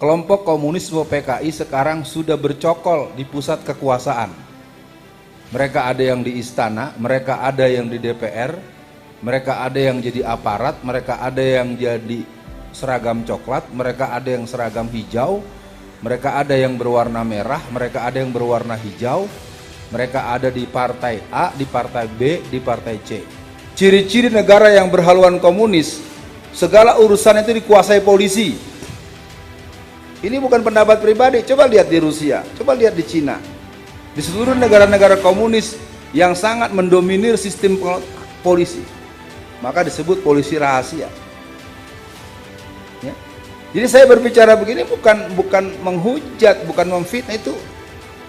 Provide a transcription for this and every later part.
kelompok komunisme PKI sekarang sudah bercokol di pusat kekuasaan. Mereka ada yang di istana, mereka ada yang di DPR, mereka ada yang jadi aparat, mereka ada yang jadi seragam coklat, mereka ada yang seragam hijau, mereka ada yang berwarna merah, mereka ada yang berwarna hijau, mereka ada di partai A, di partai B, di partai C. Ciri-ciri negara yang berhaluan komunis, segala urusan itu dikuasai polisi. Ini bukan pendapat pribadi, coba lihat di Rusia, coba lihat di Cina. Di seluruh negara-negara komunis yang sangat mendominir sistem polisi, maka disebut polisi rahasia. Ya. Jadi saya berbicara begini bukan menghujat, bukan memfitnah itu.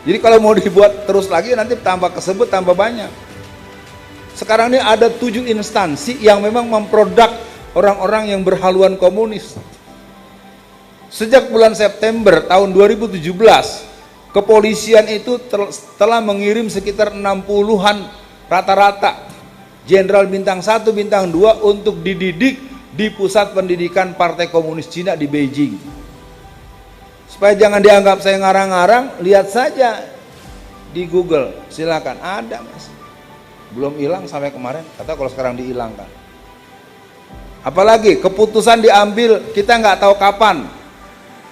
Jadi kalau mau dibuat terus lagi nanti tambah kesebut tambah banyak. Sekarang ini ada 7 instansi yang memang memproduk orang-orang yang berhaluan komunis. Sejak bulan September tahun 2017, kepolisian itu telah mengirim sekitar 60-an rata-rata jenderal bintang 1, bintang 2 untuk dididik di pusat pendidikan Partai Komunis Cina di Beijing. Supaya jangan dianggap saya ngarang-ngarang, lihat saja di Google, silakan, ada mas. Belum hilang sampai kemarin, kata kalau sekarang dihilangkan. Apalagi keputusan diambil kita nggak tahu kapan.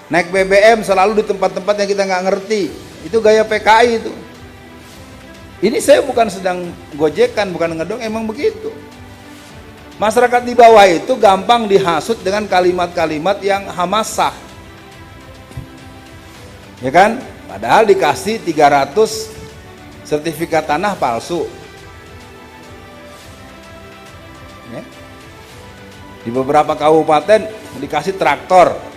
Naik BBM selalu di tempat-tempat yang kita nggak ngerti. Itu gaya PKI itu. Ini saya bukan sedang gojekan, bukan ngedong, emang begitu. Masyarakat di bawah itu gampang dihasut dengan kalimat-kalimat yang hamasah. Ya kan? Padahal dikasih 300 sertifikat tanah palsu. Ya. Di beberapa kabupaten dikasih traktor.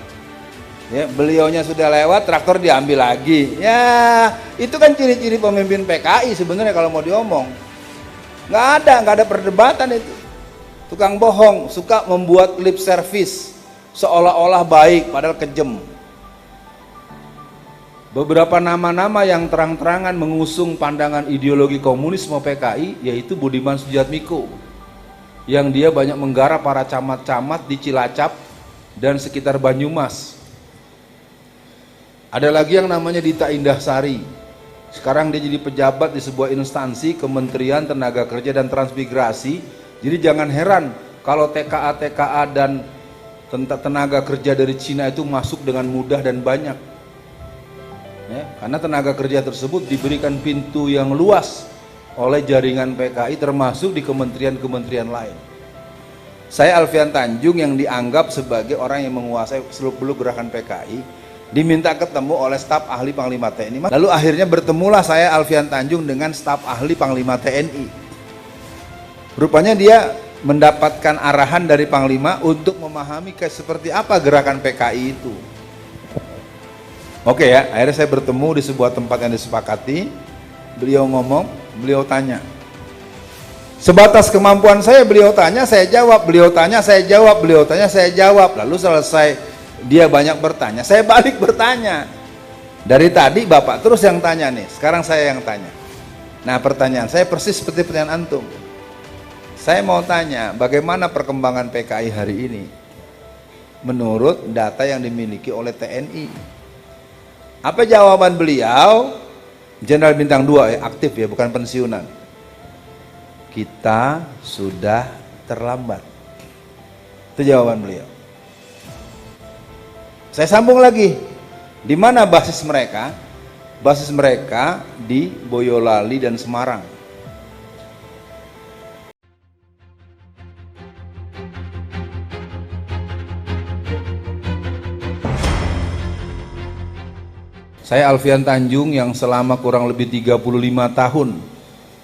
Ya, beliaunya sudah lewat, traktor diambil lagi. Ya, itu kan ciri-ciri pemimpin PKI sebenarnya kalau mau diomong. Nggak ada perdebatan itu. Tukang bohong, suka membuat lip service seolah-olah baik padahal kejem. Beberapa nama-nama yang terang-terangan mengusung pandangan ideologi komunisme PKI yaitu Budiman Sujatmiko, yang dia banyak menggarap para camat-camat di Cilacap dan sekitar Banyumas. Ada lagi yang namanya Dita Indahsari. Sekarang dia jadi pejabat di sebuah instansi Kementerian Tenaga Kerja dan Transmigrasi. Jadi jangan heran kalau TKA dan tenaga kerja dari Cina itu masuk dengan mudah dan banyak. Ya, karena tenaga kerja tersebut diberikan pintu yang luas oleh jaringan PKI termasuk di kementerian-kementerian lain. Saya Alfian Tanjung yang dianggap sebagai orang yang menguasai seluk-beluk gerakan PKI diminta ketemu oleh staf ahli Panglima TNI. Lalu akhirnya bertemulah saya Alfian Tanjung dengan staf ahli Panglima TNI. Rupanya dia mendapatkan arahan dari Panglima untuk memahami seperti apa gerakan PKI itu. Oke ya, akhirnya saya bertemu di sebuah tempat yang disepakati. Beliau ngomong, beliau tanya. Sebatas kemampuan saya, beliau tanya, saya jawab. Beliau tanya, saya jawab. Beliau tanya, saya jawab. Lalu selesai dia banyak bertanya, saya balik bertanya. Dari tadi Bapak terus yang tanya nih, sekarang saya yang tanya. Nah pertanyaan saya persis seperti pertanyaan antum. Saya mau tanya, bagaimana perkembangan PKI hari ini menurut data yang dimiliki oleh TNI? Apa jawaban beliau? Jenderal bintang 2 aktif ya, bukan pensiunan. Kita sudah terlambat. Itu jawaban beliau. Saya sambung lagi, di mana basis mereka? Basis mereka di Boyolali dan Semarang. Saya Alfian Tanjung yang selama kurang lebih 35 tahun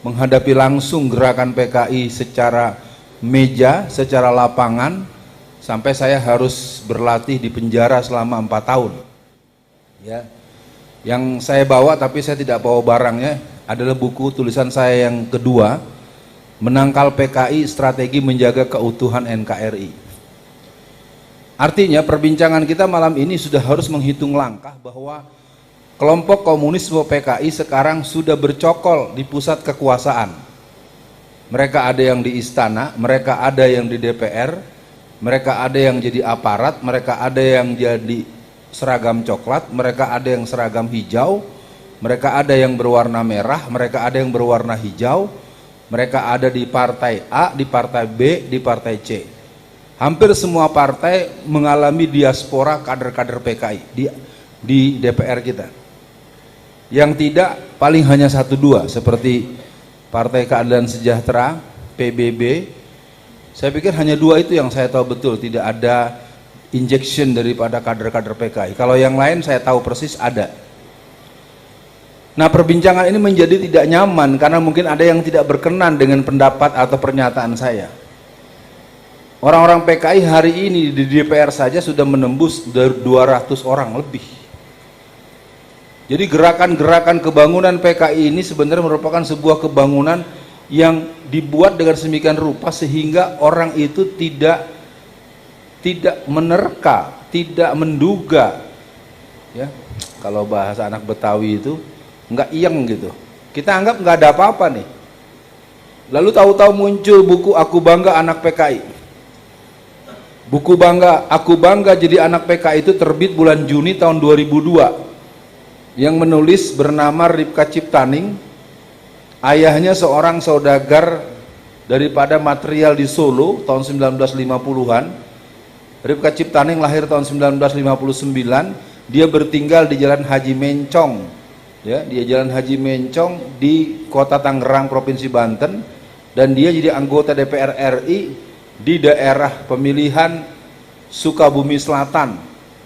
menghadapi langsung gerakan PKI secara meja, secara lapangan, sampai saya harus berlatih di penjara selama 4 tahun. Ya. Yang saya bawa, tapi saya tidak bawa barangnya, adalah buku tulisan saya yang kedua, Menangkal PKI Strategi Menjaga Keutuhan NKRI. Artinya perbincangan kita malam ini sudah harus menghitung langkah bahwa kelompok komunisme PKI sekarang sudah bercokol di pusat kekuasaan. Mereka ada yang di istana, mereka ada yang di DPR, mereka ada yang jadi aparat, mereka ada yang jadi seragam coklat, mereka ada yang seragam hijau, mereka ada yang berwarna merah, mereka ada yang berwarna hijau, mereka ada di partai A, di partai B, di partai C. Hampir semua partai mengalami diaspora kader-kader PKI di DPR kita. Yang tidak paling hanya 1-2 seperti Partai Keadilan Sejahtera, PBB. Saya pikir hanya 2 itu yang saya tahu betul, tidak ada injection daripada kader-kader PKI. Kalau yang lain saya tahu persis ada. Nah, perbincangan ini menjadi tidak nyaman karena mungkin ada yang tidak berkenan dengan pendapat atau pernyataan saya. Orang-orang PKI hari ini di DPR saja sudah menembus 200 orang lebih. Jadi gerakan-gerakan kebangunan PKI ini sebenarnya merupakan sebuah kebangunan yang dibuat dengan sedemikian rupa sehingga orang itu tidak menerka, tidak menduga, ya. Kalau bahasa anak Betawi itu nggak iyeng gitu. Kita anggap nggak ada apa-apa nih. Lalu tahu-tahu muncul buku Aku Bangga Anak PKI. Buku Aku Bangga Jadi Anak PKI itu terbit bulan Juni tahun 2002. Yang menulis bernama Ripka Ciptaning. Ayahnya seorang saudagar daripada material di Solo tahun 1950-an. Ripka Ciptaning lahir tahun 1959, dia bertinggal di Jalan Haji Mencong, ya, dia Jalan Haji Mencong di Kota Tangerang, Provinsi Banten, dan dia jadi anggota DPR RI di daerah pemilihan Sukabumi Selatan,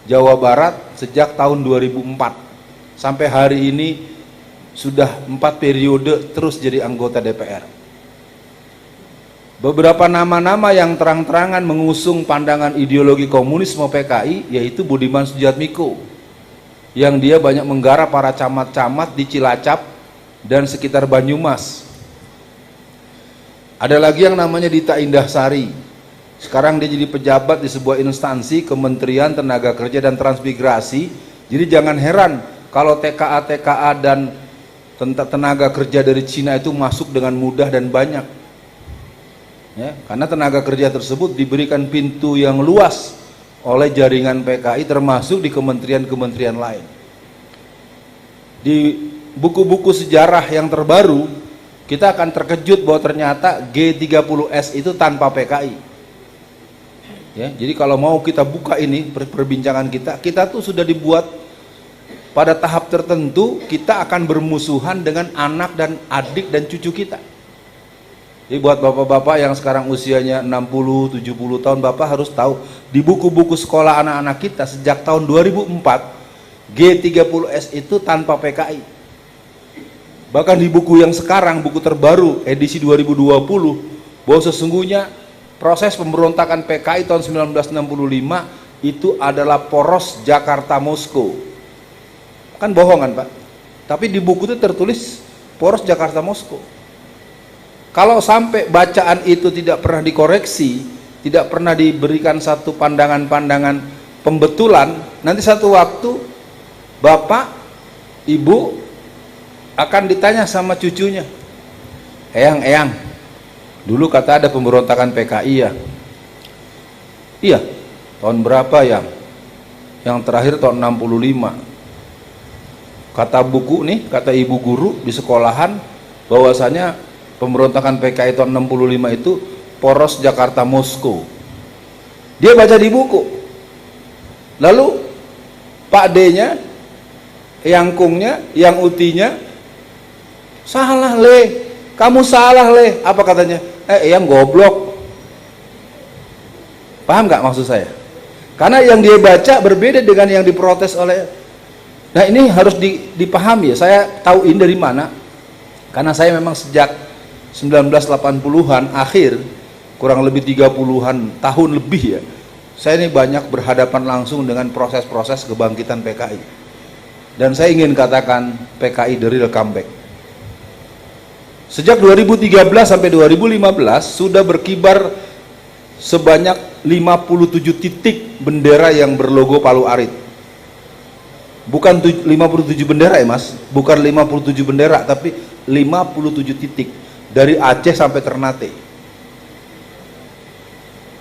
Jawa Barat sejak tahun 2004 sampai hari ini sudah 4 periode terus jadi anggota DPR. Beberapa nama-nama yang terang-terangan mengusung pandangan ideologi komunisme PKI yaitu Budiman Sujatmiko, yang dia banyak menggarap para camat-camat di Cilacap dan sekitar Banyumas. Ada lagi yang namanya Dita Indahsari. Sekarang dia jadi pejabat di sebuah instansi Kementerian Tenaga Kerja dan Transmigrasi. Jadi jangan heran kalau TKA dan tenaga kerja dari Cina itu masuk dengan mudah dan banyak. Ya, karena tenaga kerja tersebut diberikan pintu yang luas oleh jaringan PKI termasuk di kementerian-kementerian lain. Di buku-buku sejarah yang terbaru kita akan terkejut bahwa ternyata G30S itu tanpa PKI. Ya, jadi kalau mau kita buka ini perbincangan kita tuh sudah dibuat pada tahap tertentu kita akan bermusuhan dengan anak dan adik dan cucu kita. Jadi buat bapak-bapak yang sekarang usianya 60-70 tahun, bapak harus tahu di buku-buku sekolah anak-anak kita sejak tahun 2004 G30S itu tanpa PKI. Bahkan di buku yang sekarang, buku terbaru edisi 2020, bahwa sesungguhnya proses pemberontakan PKI tahun 1965 itu adalah poros Jakarta Moskow. Kan bohongan, Pak? Tapi di buku itu tertulis poros Jakarta Moskow. Kalau sampai bacaan itu tidak pernah dikoreksi, tidak pernah diberikan satu pandangan-pandangan pembetulan, nanti satu waktu bapak, ibu akan ditanya sama cucunya, eyang, dulu kata ada pemberontakan PKI ya? Iya, tahun berapa yang? Yang terakhir tahun 65. Kata buku nih, kata ibu guru di sekolahan, bahwasanya pemberontakan PKI tahun 65 itu poros Jakarta Moskow. Dia baca di buku. Lalu Pak D-nya, yang kungnya, yang utinya, salah le, kamu salah le. Apa katanya? Yang goblok. Paham nggak maksud saya? Karena yang dia baca berbeda dengan yang diprotes oleh. Nah ini harus dipahami ya. Saya tahu ini dari mana? Karena saya memang sejak 1980-an akhir, kurang lebih 30-an tahun lebih ya, saya ini banyak berhadapan langsung dengan proses-proses kebangkitan PKI, dan saya ingin katakan PKI the real comeback. Sejak 2013 sampai 2015 sudah berkibar sebanyak 57 titik bendera yang berlogo Palu Arit. Bukan 57 bendera ya mas, bukan 57 bendera, tapi 57 titik dari Aceh sampai Ternate.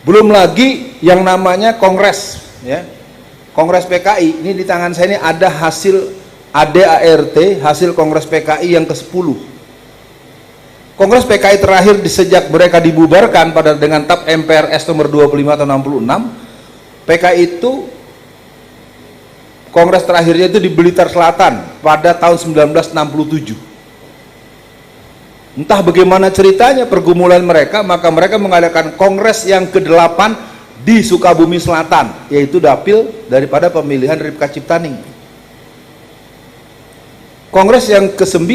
Belum lagi yang namanya kongres, ya, Kongres PKI, ini di tangan saya ini ada hasil ADART, hasil Kongres PKI yang ke-10. Kongres PKI terakhir sejak mereka dibubarkan dengan TAP MPRS nomor 25 tahun 66, PKI itu kongres terakhirnya itu di Blitar Selatan pada tahun 1967. Entah bagaimana ceritanya pergumulan mereka, maka mereka mengadakan kongres yang ke-8 di Sukabumi Selatan, yaitu dapil daripada pemilihan Ripka Ciptaning. Kongres yang ke-9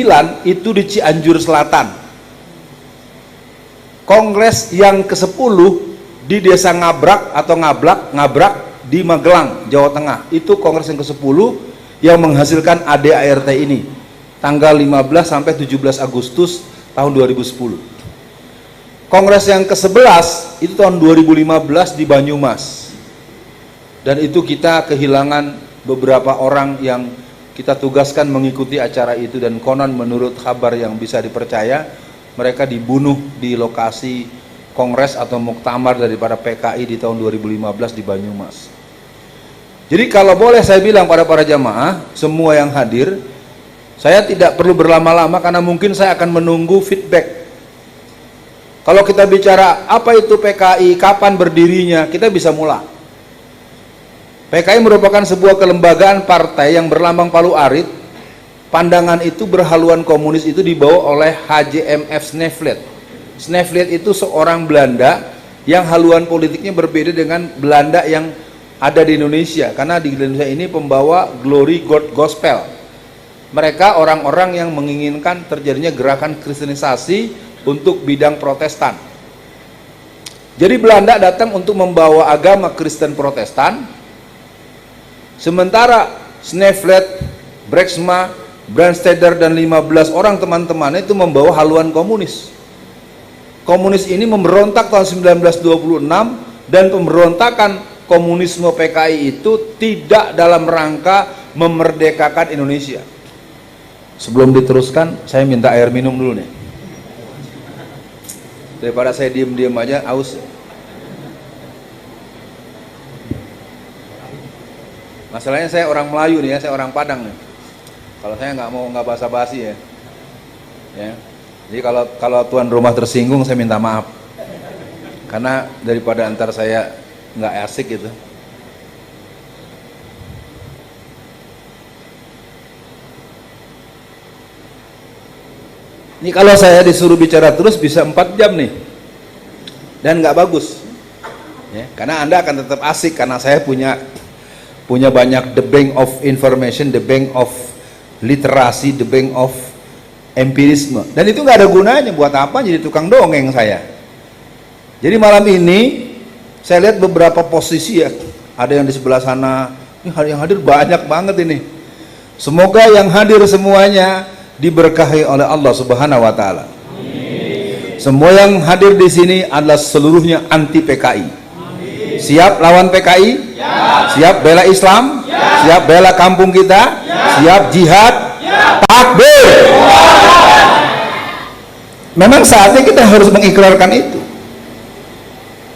itu di Cianjur Selatan. Kongres yang ke-10 di Desa Ngabrak atau Ngabrak di Magelang, Jawa Tengah. Itu kongres yang ke-10 yang menghasilkan ADART ini. Tanggal 15 sampai 17 Agustus tahun 2010. Kongres yang ke-11 itu tahun 2015 di Banyumas. Dan itu kita kehilangan beberapa orang yang kita tugaskan mengikuti acara itu, dan konon menurut kabar yang bisa dipercaya, mereka dibunuh di lokasi kongres atau muktamar daripada PKI di tahun 2015 di Banyumas. Jadi kalau boleh saya bilang pada para jamaah semua yang hadir, saya tidak perlu berlama-lama karena mungkin saya akan menunggu feedback. Kalau kita bicara apa itu PKI, kapan berdirinya, kita bisa mulai. PKI merupakan sebuah kelembagaan partai yang berlambang palu arit. Pandangan itu berhaluan komunis itu dibawa oleh HJMF Sneflet. Sneflet itu seorang Belanda yang haluan politiknya berbeda dengan Belanda yang ada di Indonesia, karena di Indonesia ini pembawa glory God gospel. Mereka orang-orang yang menginginkan terjadinya gerakan kristenisasi untuk bidang Protestan. Jadi Belanda datang untuk membawa agama Kristen Protestan, sementara Sneflet, Brexma, Brandsteder dan 15 orang teman-temannya itu membawa haluan komunis. Komunis ini memberontak tahun 1926, dan pemberontakan komunisme PKI itu tidak dalam rangka memerdekakan Indonesia. Sebelum diteruskan, saya minta air minum dulu nih. Daripada saya diem-diem aja, aus. Masalahnya saya orang Melayu nih ya, saya orang Padang nih. Kalau saya nggak basa-basi ya. Jadi kalau tuan rumah tersinggung, saya minta maaf. Karena daripada antar saya nggak asik gitu. Ini kalau saya disuruh bicara terus bisa 4 jam nih, dan nggak bagus. Ya, karena Anda akan tetap asik karena saya punya banyak the bank of information, the bank of literasi, the bank of empirisme, dan itu nggak ada gunanya. Buat apa jadi tukang dongeng saya? Jadi malam ini saya lihat beberapa posisi ya, ada yang di sebelah sana, ini yang hadir banyak banget ini. Semoga yang hadir semuanya diberkahi oleh Allah Subhanahu wa taala. Semua yang hadir di sini adalah seluruhnya anti PKI. Siap lawan PKI? Siap bela Islam? Siap bela kampung kita? Siap jihad? Takbir! Memang saatnya kita harus mengikrarkan itu,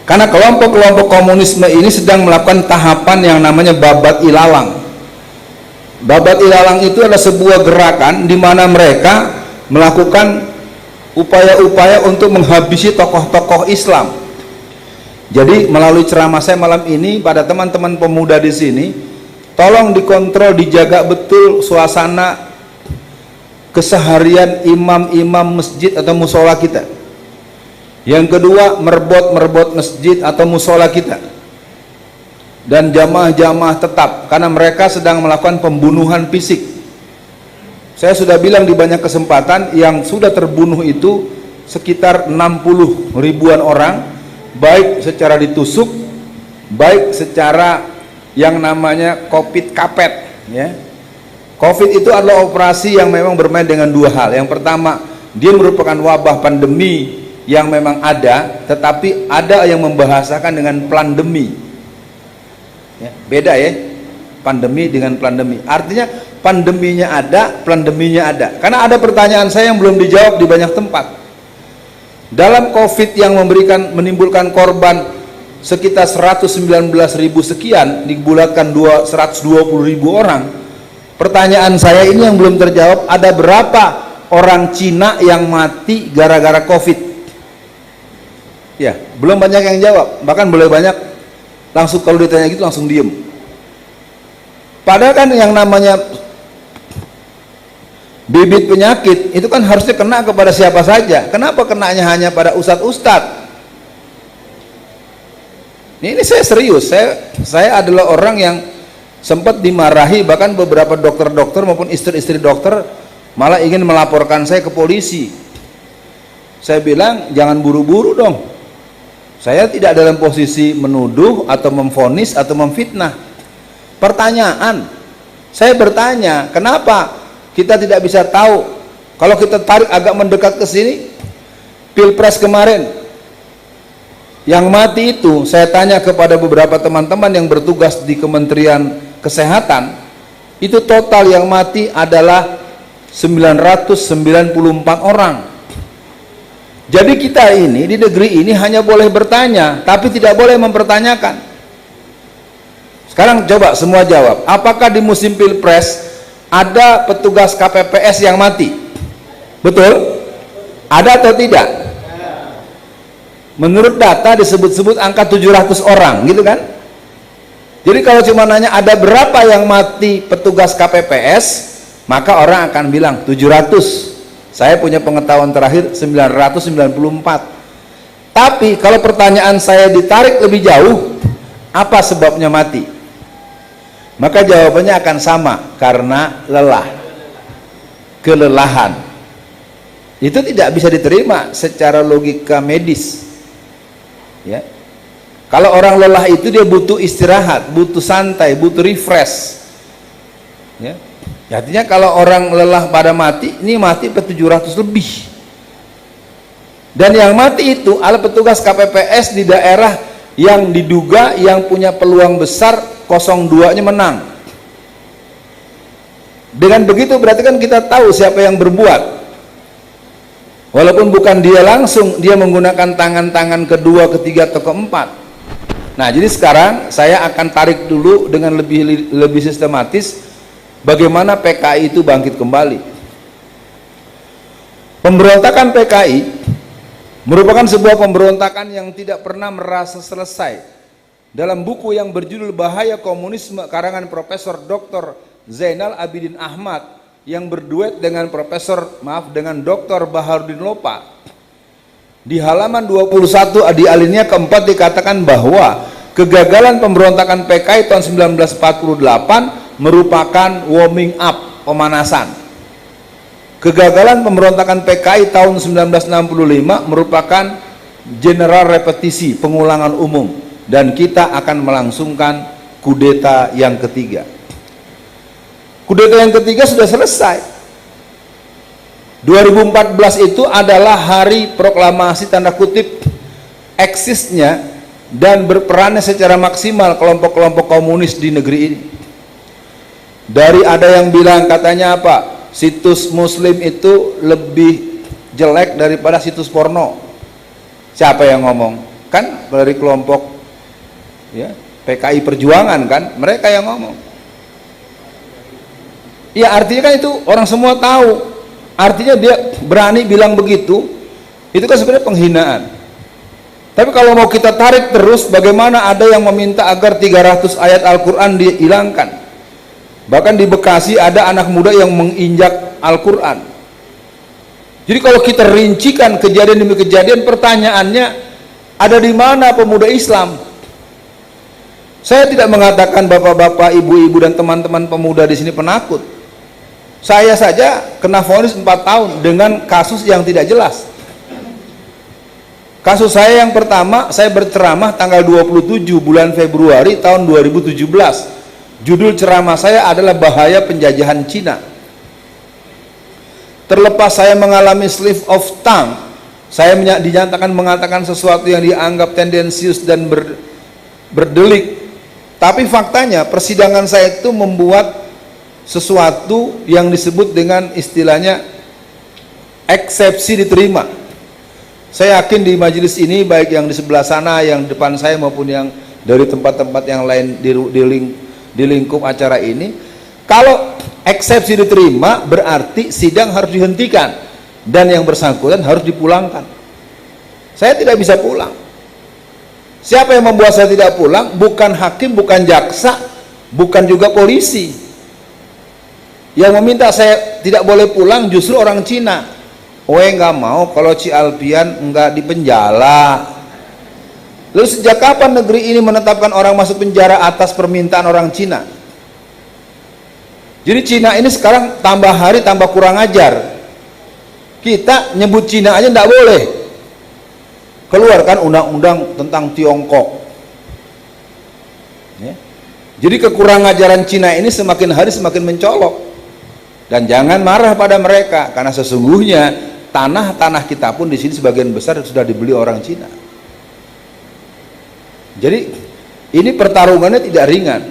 karena kelompok-kelompok komunisme ini sedang melakukan tahapan yang namanya babat ilalang. Babat ilalang itu adalah sebuah gerakan di mana mereka melakukan upaya-upaya untuk menghabisi tokoh-tokoh Islam. Jadi melalui ceramah saya malam ini pada teman-teman pemuda di sini, tolong dikontrol, dijaga betul suasana keseharian imam-imam masjid atau musola kita. Yang kedua, merebot masjid atau musola kita dan jamaah-jamaah tetap, karena mereka sedang melakukan pembunuhan fisik. Saya sudah bilang di banyak kesempatan, yang sudah terbunuh itu sekitar 60 ribuan orang, baik secara ditusuk, baik secara yang namanya COVID kapet ya. COVID itu adalah operasi yang memang bermain dengan dua hal. Yang pertama, dia merupakan wabah pandemi yang memang ada, tetapi ada yang membahasakan dengan plandemi ya, beda ya, pandemi dengan plandemi. Artinya pandeminya ada, plandeminya ada. Karena ada pertanyaan saya yang belum dijawab di banyak tempat. Dalam COVID yang menimbulkan korban sekitar 119.000 sekian dibulatkan 120.000 orang. Pertanyaan saya ini yang belum terjawab, ada berapa orang Cina yang mati gara-gara COVID? Ya, belum banyak yang jawab, bahkan boleh banyak langsung kalau ditanya gitu langsung diem. Padahal kan yang namanya bibit penyakit itu kan harusnya kena kepada siapa saja. Kenapa kenanya hanya pada ustadz-ustadz? Ini saya serius, saya adalah orang yang sempat dimarahi, bahkan beberapa dokter-dokter maupun istri-istri dokter malah ingin melaporkan saya ke polisi. Saya bilang jangan buru-buru dong, saya tidak dalam posisi menuduh atau memvonis atau memfitnah. Pertanyaan, saya bertanya, kenapa kita tidak bisa tahu? Kalau kita tarik agak mendekat ke sini, Pilpres kemarin yang mati itu, saya tanya kepada beberapa teman-teman yang bertugas di Kementerian Kesehatan, itu total yang mati adalah 994 orang. Jadi kita ini di negeri ini hanya boleh bertanya, tapi tidak boleh mempertanyakan. Sekarang coba semua jawab, apakah di musim Pilpres ada petugas KPPS yang mati? Betul? Ada atau tidak? Menurut data disebut-sebut angka 700 orang, gitu kan? Jadi kalau cuma nanya ada berapa yang mati petugas KPPS, maka orang akan bilang 700. Saya punya pengetahuan terakhir 994. Tapi kalau pertanyaan saya ditarik lebih jauh, apa sebabnya mati? Maka jawabannya akan sama, karena lelah, kelelahan. Itu tidak bisa diterima secara logika medis. Ya, kalau orang lelah itu dia butuh istirahat, butuh santai, butuh refresh. Ya, artinya kalau orang lelah pada mati, ini mati 700 lebih. Dan yang mati itu adalah petugas KPPS di daerah yang diduga yang punya peluang besar 02-nya menang. Dengan begitu berarti kan kita tahu siapa yang berbuat. Walaupun bukan dia langsung, dia menggunakan tangan-tangan kedua, ketiga, atau keempat. Nah, jadi sekarang saya akan tarik dulu dengan lebih sistematis bagaimana PKI itu bangkit kembali. Pemberontakan PKI merupakan sebuah pemberontakan yang tidak pernah merasa selesai. Dalam buku yang berjudul Bahaya Komunisme karangan Profesor Dr. Zainal Abidin Ahmad yang berduet dengan dengan Dr. Baharudin Lopa, di halaman 21 di alinea keempat dikatakan bahwa kegagalan pemberontakan PKI tahun 1948 merupakan warming up, pemanasan. Kegagalan pemberontakan PKI tahun 1965 merupakan general repetisi, pengulangan umum, dan kita akan melangsungkan kudeta yang ketiga. Kudeta yang ketiga sudah selesai. 2014 itu adalah hari proklamasi tanda kutip eksisnya dan berperannya secara maksimal kelompok-kelompok komunis di negeri ini. Dari ada yang bilang katanya apa? Situs muslim itu lebih jelek daripada situs porno. Siapa yang ngomong? Kan dari kelompok ya, PKI Perjuangan kan, mereka yang ngomong. Ya artinya kan itu orang semua tahu. Artinya dia berani bilang begitu, itu kan sebenarnya penghinaan. Tapi kalau mau kita tarik terus, bagaimana ada yang meminta agar 300 ayat Al-Quran dihilangkan? Bahkan di Bekasi ada anak muda yang menginjak Al-Quran. Jadi kalau kita rincikan kejadian demi kejadian, pertanyaannya ada di mana pemuda Islam? Saya tidak mengatakan bapak-bapak, ibu-ibu dan teman-teman pemuda di sini penakut. Saya saja kena vonis 4 tahun dengan kasus yang tidak jelas. Kasus saya yang pertama, saya berceramah tanggal 27 bulan Februari tahun 2017. Judul ceramah saya adalah Bahaya Penjajahan Cina. Terlepas saya mengalami slip of tongue, saya dinyatakan mengatakan sesuatu yang dianggap tendensius dan berdelik. Tapi faktanya persidangan saya itu membuat sesuatu yang disebut dengan istilahnya eksepsi diterima. Saya yakin di majelis ini, baik yang di sebelah sana, yang di depan saya, maupun yang dari tempat-tempat yang lain di lingkup acara ini, kalau eksepsi diterima berarti sidang harus dihentikan dan yang bersangkutan harus dipulangkan. Saya tidak bisa pulang. Siapa yang membuat saya tidak pulang? Bukan hakim, bukan jaksa, bukan juga polisi. Yang meminta saya tidak boleh pulang justru orang Cina. Nggak mau kalau Ci Alpian nggak dipenjara. Lalu sejak kapan negeri ini menetapkan orang masuk penjara atas permintaan orang Cina? Jadi Cina ini sekarang tambah hari tambah kurang ajar. Kita nyebut Cina aja nggak boleh. Keluarkan undang-undang tentang Tiongkok. Ya. Jadi kekurangan ajaran Cina ini semakin hari semakin mencolok. Dan jangan marah pada mereka, karena sesungguhnya tanah-tanah kita pun di sini sebagian besar sudah dibeli orang Cina. Jadi ini pertarungannya tidak ringan.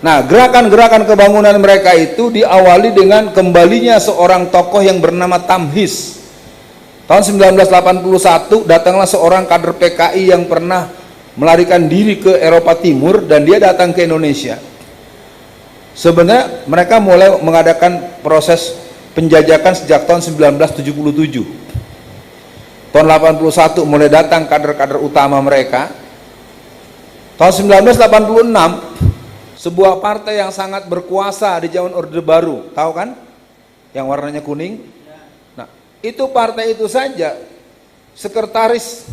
Nah, gerakan-gerakan kebangunan mereka itu diawali dengan kembalinya seorang tokoh yang bernama Tamhiz. Tahun 1981 datanglah seorang kader PKI yang pernah melarikan diri ke Eropa Timur dan dia datang ke Indonesia. Sebenarnya mereka mulai mengadakan proses penjajakan sejak tahun 1977. Tahun 81 mulai datang kader-kader utama mereka. Tahun 1986 sebuah partai yang sangat berkuasa di zaman Orde Baru, tahu kan? Yang warnanya kuning. Nah, itu partai itu saja sekretaris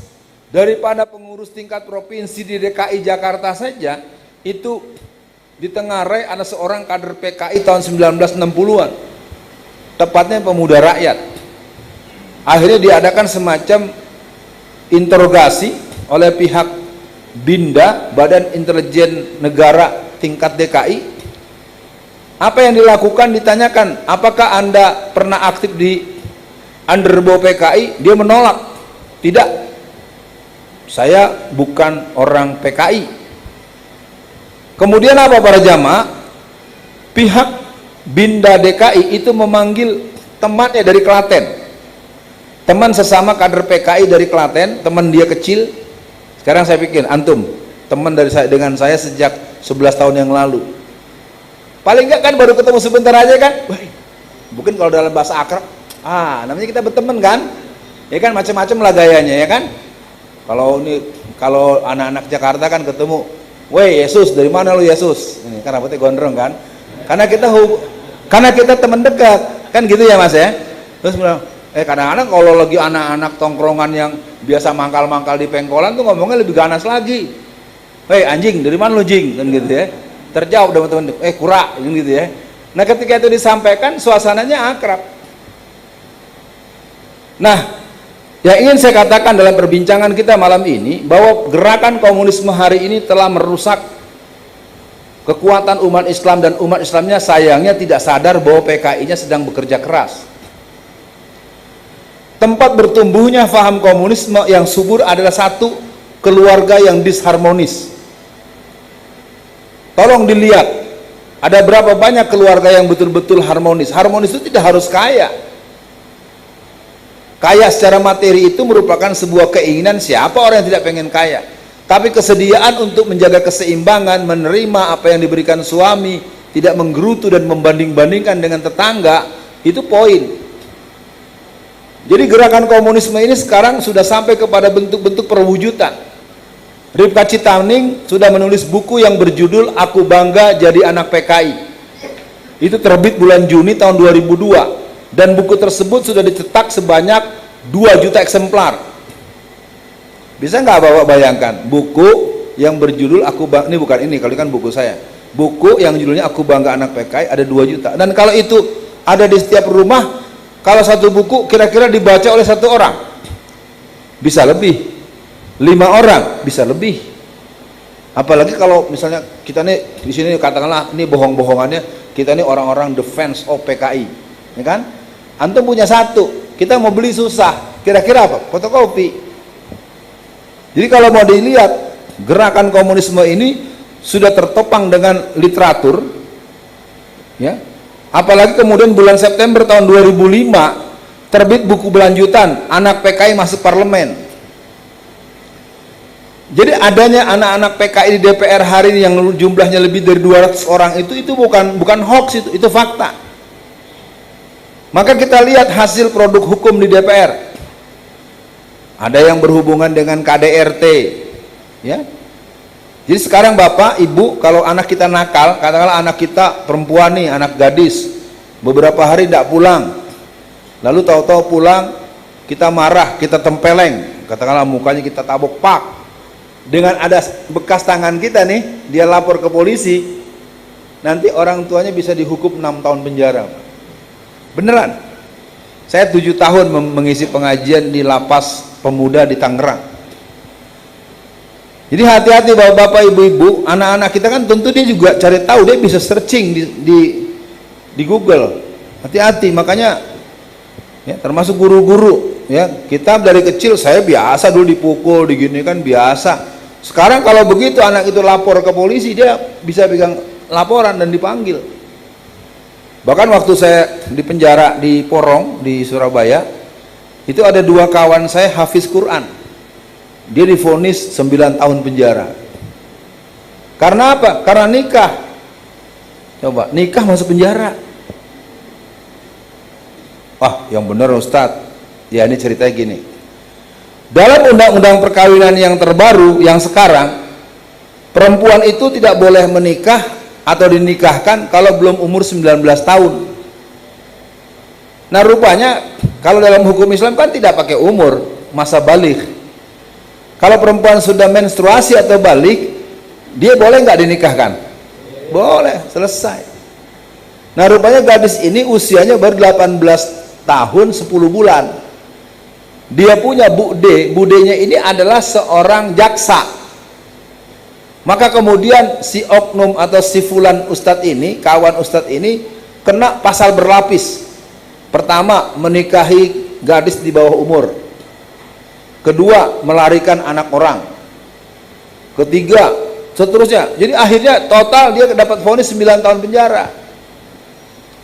daripada pengurus tingkat provinsi di DKI Jakarta saja itu ditengarai ada seorang kader PKI tahun 1960-an. Tepatnya pemuda rakyat. Akhirnya diadakan semacam interogasi oleh pihak BINDA, Badan Intelijen Negara tingkat DKI. Apa yang dilakukan? Ditanyakan, apakah Anda pernah aktif di underbo PKI? Dia menolak, tidak, saya bukan orang PKI. Kemudian apa para jamaah? Pihak BINDA DKI itu memanggil temannya dari Klaten, teman sesama kader PKI dari Klaten, teman dia kecil. Sekarang saya pikir, antum teman dari saya dengan saya sejak 11 tahun yang lalu, paling enggak kan baru ketemu sebentar aja kan, mungkin kalau dalam bahasa akrab, namanya kita berteman kan, ya kan, macam-macam lah gayanya, ya kan. Kalau anak-anak Jakarta kan ketemu, weh Yesus, dari mana lu Yesus? Ini kan rambutnya gondrong kan, karena kita teman dekat kan gitu ya Mas ya. Terus bilang, kadang-kadang kalau lagi anak-anak tongkrongan yang biasa mangkal-mangkal di pengkolan tuh ngomongnya lebih ganas lagi. Hei anjing, dari mana lu jing? Kan gitu ya. Terjawab teman-teman, kura, gitu ya. Nah ketika itu disampaikan suasananya akrab. Nah, yang ingin saya katakan dalam perbincangan kita malam ini, bahwa gerakan komunisme hari ini telah merusak kekuatan umat Islam, dan umat Islamnya sayangnya tidak sadar bahwa PKI-nya sedang bekerja keras. Tempat bertumbuhnya faham komunisme yang subur adalah satu, keluarga yang disharmonis. Tolong dilihat, ada berapa banyak keluarga yang betul-betul harmonis. Harmonis itu tidak harus kaya. Kaya secara materi itu merupakan sebuah keinginan siapa orang yang tidak pengen kaya. Tapi kesediaan untuk menjaga keseimbangan, menerima apa yang diberikan suami, tidak menggerutu dan membanding-bandingkan dengan tetangga, itu poin. Jadi gerakan komunisme ini sekarang sudah sampai kepada bentuk-bentuk perwujudan. Rifka Citaning sudah menulis buku yang berjudul Aku Bangga Jadi Anak PKI. Itu terbit bulan Juni tahun 2002, dan buku tersebut sudah dicetak sebanyak 2 juta eksemplar. Bisa nggak Bapak bayangkan, buku yang berjudul Aku Bangga, ini bukan ini, kalau ini kan buku saya, buku yang judulnya Aku Bangga Anak PKI ada 2 juta, dan kalau itu ada di setiap rumah, kalau satu buku kira-kira dibaca oleh 1 orang, bisa lebih, 5 orang bisa lebih. Apalagi kalau misalnya kita nih di sini katakanlah ini bohong-bohongannya, kita nih orang-orang defense of PKI, ya kan? Antum punya 1, kita mau beli susah, kira-kira apa? Fotokopi. Jadi kalau mau dilihat, gerakan komunisme ini sudah tertopang dengan literatur, ya. Apalagi kemudian bulan September tahun 2005 terbit buku berlanjutan, anak PKI masuk parlemen. Jadi adanya anak-anak PKI di DPR hari ini yang jumlahnya lebih dari 200 orang itu bukan hoax, itu fakta. Maka kita lihat hasil produk hukum di DPR. Ada yang berhubungan dengan KDRT, ya. Jadi sekarang Bapak, Ibu, kalau anak kita nakal, katakanlah anak kita perempuan nih, anak gadis, beberapa hari tidak pulang, lalu tahu-tahu pulang, kita marah, kita tempeleng, katakanlah mukanya kita tabok, pak, dengan ada bekas tangan kita nih, dia lapor ke polisi, nanti orang tuanya bisa dihukum 6 tahun penjara. Beneran. Saya 7 tahun mengisi pengajian di lapas pemuda di Tangerang. Jadi hati-hati bapak-bapak, ibu-ibu, anak-anak kita kan tentu dia juga cari tahu, dia bisa searching di Google. Hati-hati, makanya ya, termasuk guru-guru ya, kita dari kecil, saya biasa dulu dipukul, digini kan biasa. Sekarang kalau begitu anak itu lapor ke polisi, dia bisa pegang laporan dan dipanggil. Bahkan waktu saya di penjara di Porong di Surabaya, itu ada 2 kawan saya hafiz Quran. Dia divonis 9 tahun penjara. Karena apa? Karena nikah. Coba, nikah masuk penjara. Wah, yang benar Ustadz. Ya, ini ceritanya gini. Dalam undang-undang perkawinan yang terbaru, yang sekarang, perempuan itu tidak boleh menikah atau dinikahkan kalau belum umur 19 tahun. Nah, rupanya kalau dalam hukum Islam kan tidak pakai umur, masa baligh. Kalau perempuan sudah menstruasi atau balik, dia boleh nggak dinikahkan? Boleh, selesai. Nah, rupanya gadis ini usianya baru 18 tahun 10 bulan. Dia punya budenya ini adalah seorang jaksa. Maka kemudian si oknum atau si fulan ustadz ini, kawan ustadz ini, kena pasal berlapis. Pertama, menikahi gadis di bawah umur. Kedua, melarikan anak orang. Ketiga, seterusnya. Jadi akhirnya total dia dapat vonis 9 tahun penjara.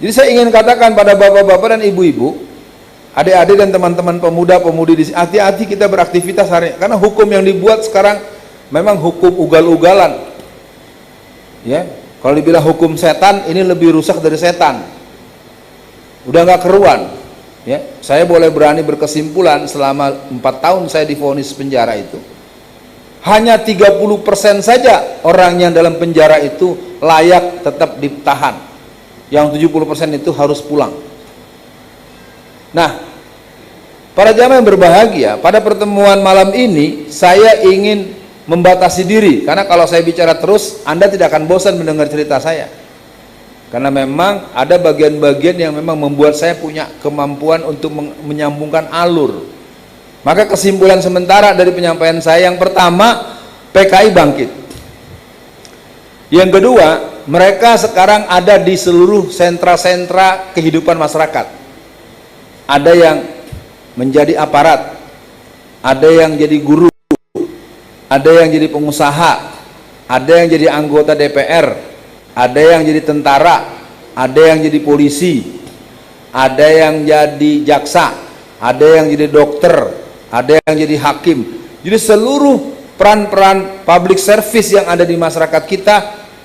Jadi saya ingin katakan pada bapak-bapak dan ibu-ibu, adik-adik dan teman-teman pemuda-pemudi di sini, hati-hati kita beraktivitas hari ini. Karena hukum yang dibuat sekarang memang hukum ugal-ugalan. Ya, kalau dibilang hukum setan, ini lebih rusak dari setan. Udah nggak keruan. Ya, saya boleh berani berkesimpulan selama 4 tahun saya divonis penjara itu, hanya 30% saja orang yang dalam penjara itu layak tetap ditahan. Yang 70% itu harus pulang. Nah, para jamaah yang berbahagia, pada pertemuan malam ini saya ingin membatasi diri, karena kalau saya bicara terus Anda tidak akan bosan mendengar cerita saya. Karena memang ada bagian-bagian yang memang membuat saya punya kemampuan untuk menyambungkan alur. Maka kesimpulan sementara dari penyampaian saya, yang pertama, PKI bangkit. Yang kedua, mereka sekarang ada di seluruh sentra-sentra kehidupan masyarakat. Ada yang menjadi aparat, ada yang jadi guru, ada yang jadi pengusaha, ada yang jadi anggota DPR, ada yang jadi tentara, ada yang jadi polisi, ada yang jadi jaksa, ada yang jadi dokter, ada yang jadi hakim. Jadi seluruh peran-peran public service yang ada di masyarakat kita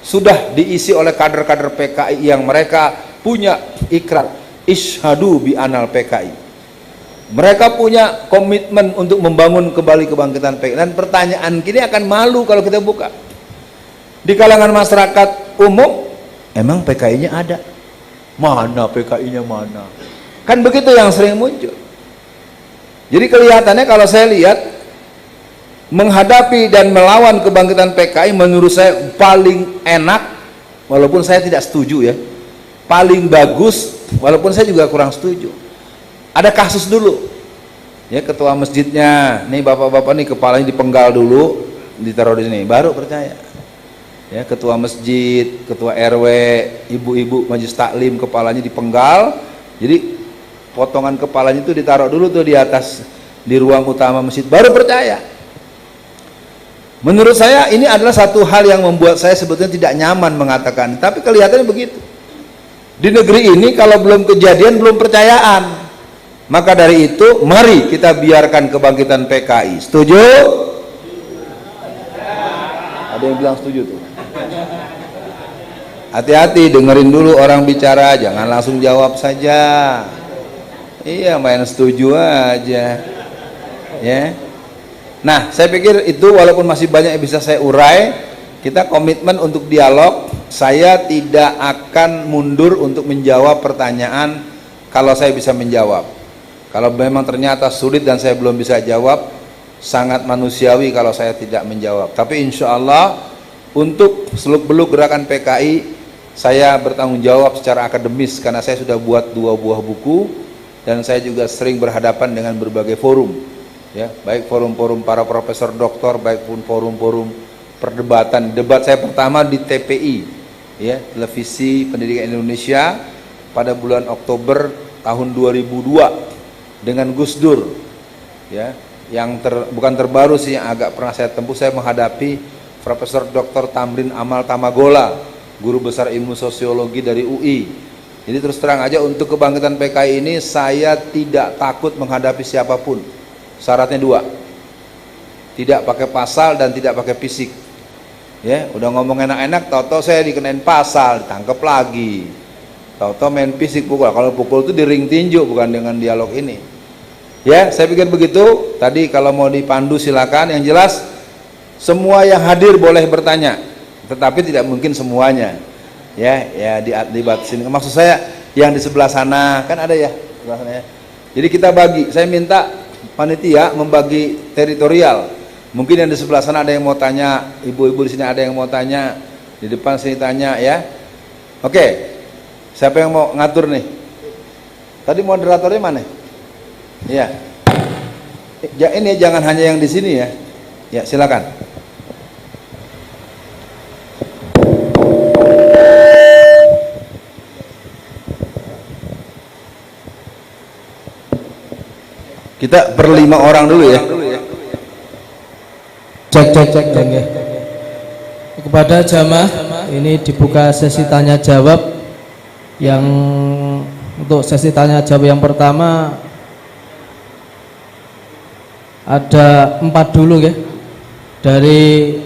sudah diisi oleh kader-kader PKI yang mereka punya ikrar isyhadu bi anal PKI. Mereka punya komitmen untuk membangun kembali kebangkitan PKI. Dan pertanyaan kini akan malu kalau kita buka. Di kalangan masyarakat umum, emang PKI-nya ada? Mana PKI-nya mana? Kan begitu yang sering muncul. Jadi kelihatannya kalau saya lihat, menghadapi dan melawan kebangkitan PKI menurut saya paling enak, walaupun saya tidak setuju ya, paling bagus, walaupun saya juga kurang setuju. Ada kasus dulu, ya, ketua masjidnya, nih bapak-bapak nih kepalanya dipenggal dulu, ditaruh di sini, baru percaya. Ya, ketua masjid, ketua RW, ibu-ibu majelis taklim kepalanya dipenggal, jadi potongan kepalanya itu ditaruh dulu tuh di atas, di ruang utama masjid, baru percaya. Menurut saya ini adalah satu hal yang membuat saya sebetulnya tidak nyaman mengatakan, tapi kelihatannya begitu. Di negeri ini kalau belum kejadian belum percayaan. Maka dari itu mari kita biarkan kebangkitan PKI. Setuju? Ada yang bilang setuju tuh. Hati-hati, dengerin dulu orang bicara, jangan langsung jawab saja. Iya, main setuju aja. Ya. Nah, saya pikir itu walaupun masih banyak yang bisa saya urai, kita komitmen untuk dialog. Saya tidak akan mundur untuk menjawab pertanyaan kalau saya bisa menjawab. Kalau memang ternyata sulit dan saya belum bisa jawab, sangat manusiawi kalau saya tidak menjawab. Tapi insya Allah untuk seluk-beluk gerakan PKI, saya bertanggung jawab secara akademis karena saya sudah buat 2 buah buku dan saya juga sering berhadapan dengan berbagai forum, ya, baik forum-forum para profesor doktor, baik pun forum-forum perdebatan. Debat saya pertama di TPI, ya, Televisi Pendidikan Indonesia, pada bulan Oktober tahun 2002 dengan Gus Dur, ya, yang bukan terbaru sih, yang agak pernah saya tempuh. Saya menghadapi Profesor Dr. Tamrin Amal Tamagola, guru besar ilmu sosiologi dari UI. Jadi terus terang aja, untuk kebangkitan PKI ini saya tidak takut menghadapi siapapun. Syaratnya 2, tidak pakai pasal dan tidak pakai fisik. Ya, udah ngomong enak-enak, tahu-tahu saya dikenain pasal, ditangkap lagi. Tahu-tahu main fisik, pukul. Kalau pukul itu di ring tinju, bukan dengan dialog ini. Ya, saya pikir begitu. Tadi kalau mau dipandu silakan. Yang jelas semua yang hadir boleh bertanya, tetapi tidak mungkin semuanya. Ya dibatasi. Maksud saya yang di sebelah sana kan ada ya, sebelah sana ya. Jadi kita bagi. Saya minta panitia membagi teritorial. Mungkin yang di sebelah sana ada yang mau tanya, ibu-ibu di sini ada yang mau tanya, di depan sini tanya, ya. Oke. Siapa yang mau ngatur nih? Tadi moderatornya mana? Iya. Ya, ini jangan hanya yang di sini ya. Ya, silakan. Kita berlima orang dulu ya. Cek. Kepada jamaah, ini dibuka sesi tanya jawab. Yang untuk sesi tanya jawab yang pertama ada 4 dulu ya, dari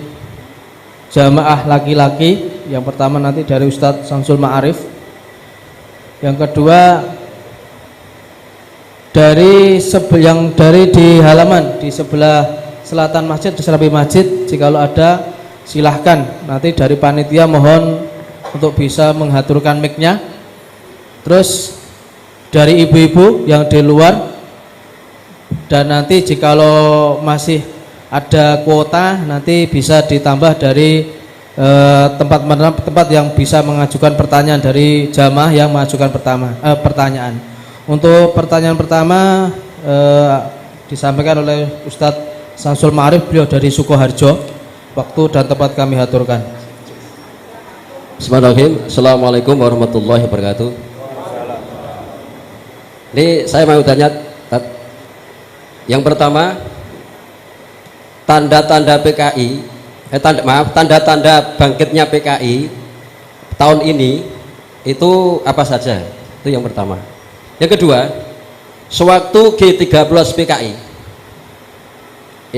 jamaah laki-laki. Yang pertama nanti dari Ustadz Samsul Ma'arif. Yang kedua dari di halaman di sebelah selatan masjid, di samping masjid, jikalau ada silahkan. Nanti dari panitia mohon untuk bisa mengaturkan mic-nya. Terus dari ibu-ibu yang di luar, dan nanti jikalau masih ada kuota nanti bisa ditambah dari tempat yang bisa mengajukan pertanyaan, dari jamaah yang mengajukan pertanyaan. Untuk pertanyaan pertama disampaikan oleh Ustadz Samsul Ma'arif, beliau dari Sukoharjo. Waktu dan tempat kami aturkan. Bismillahirrahmanirrahim. Assalamualaikum warahmatullahi wabarakatuh. Ini saya mau tanya, yang pertama, tanda-tanda PKI, tanda-tanda bangkitnya PKI tahun ini itu apa saja? Itu yang pertama. Yang kedua, sewaktu G13 PKI,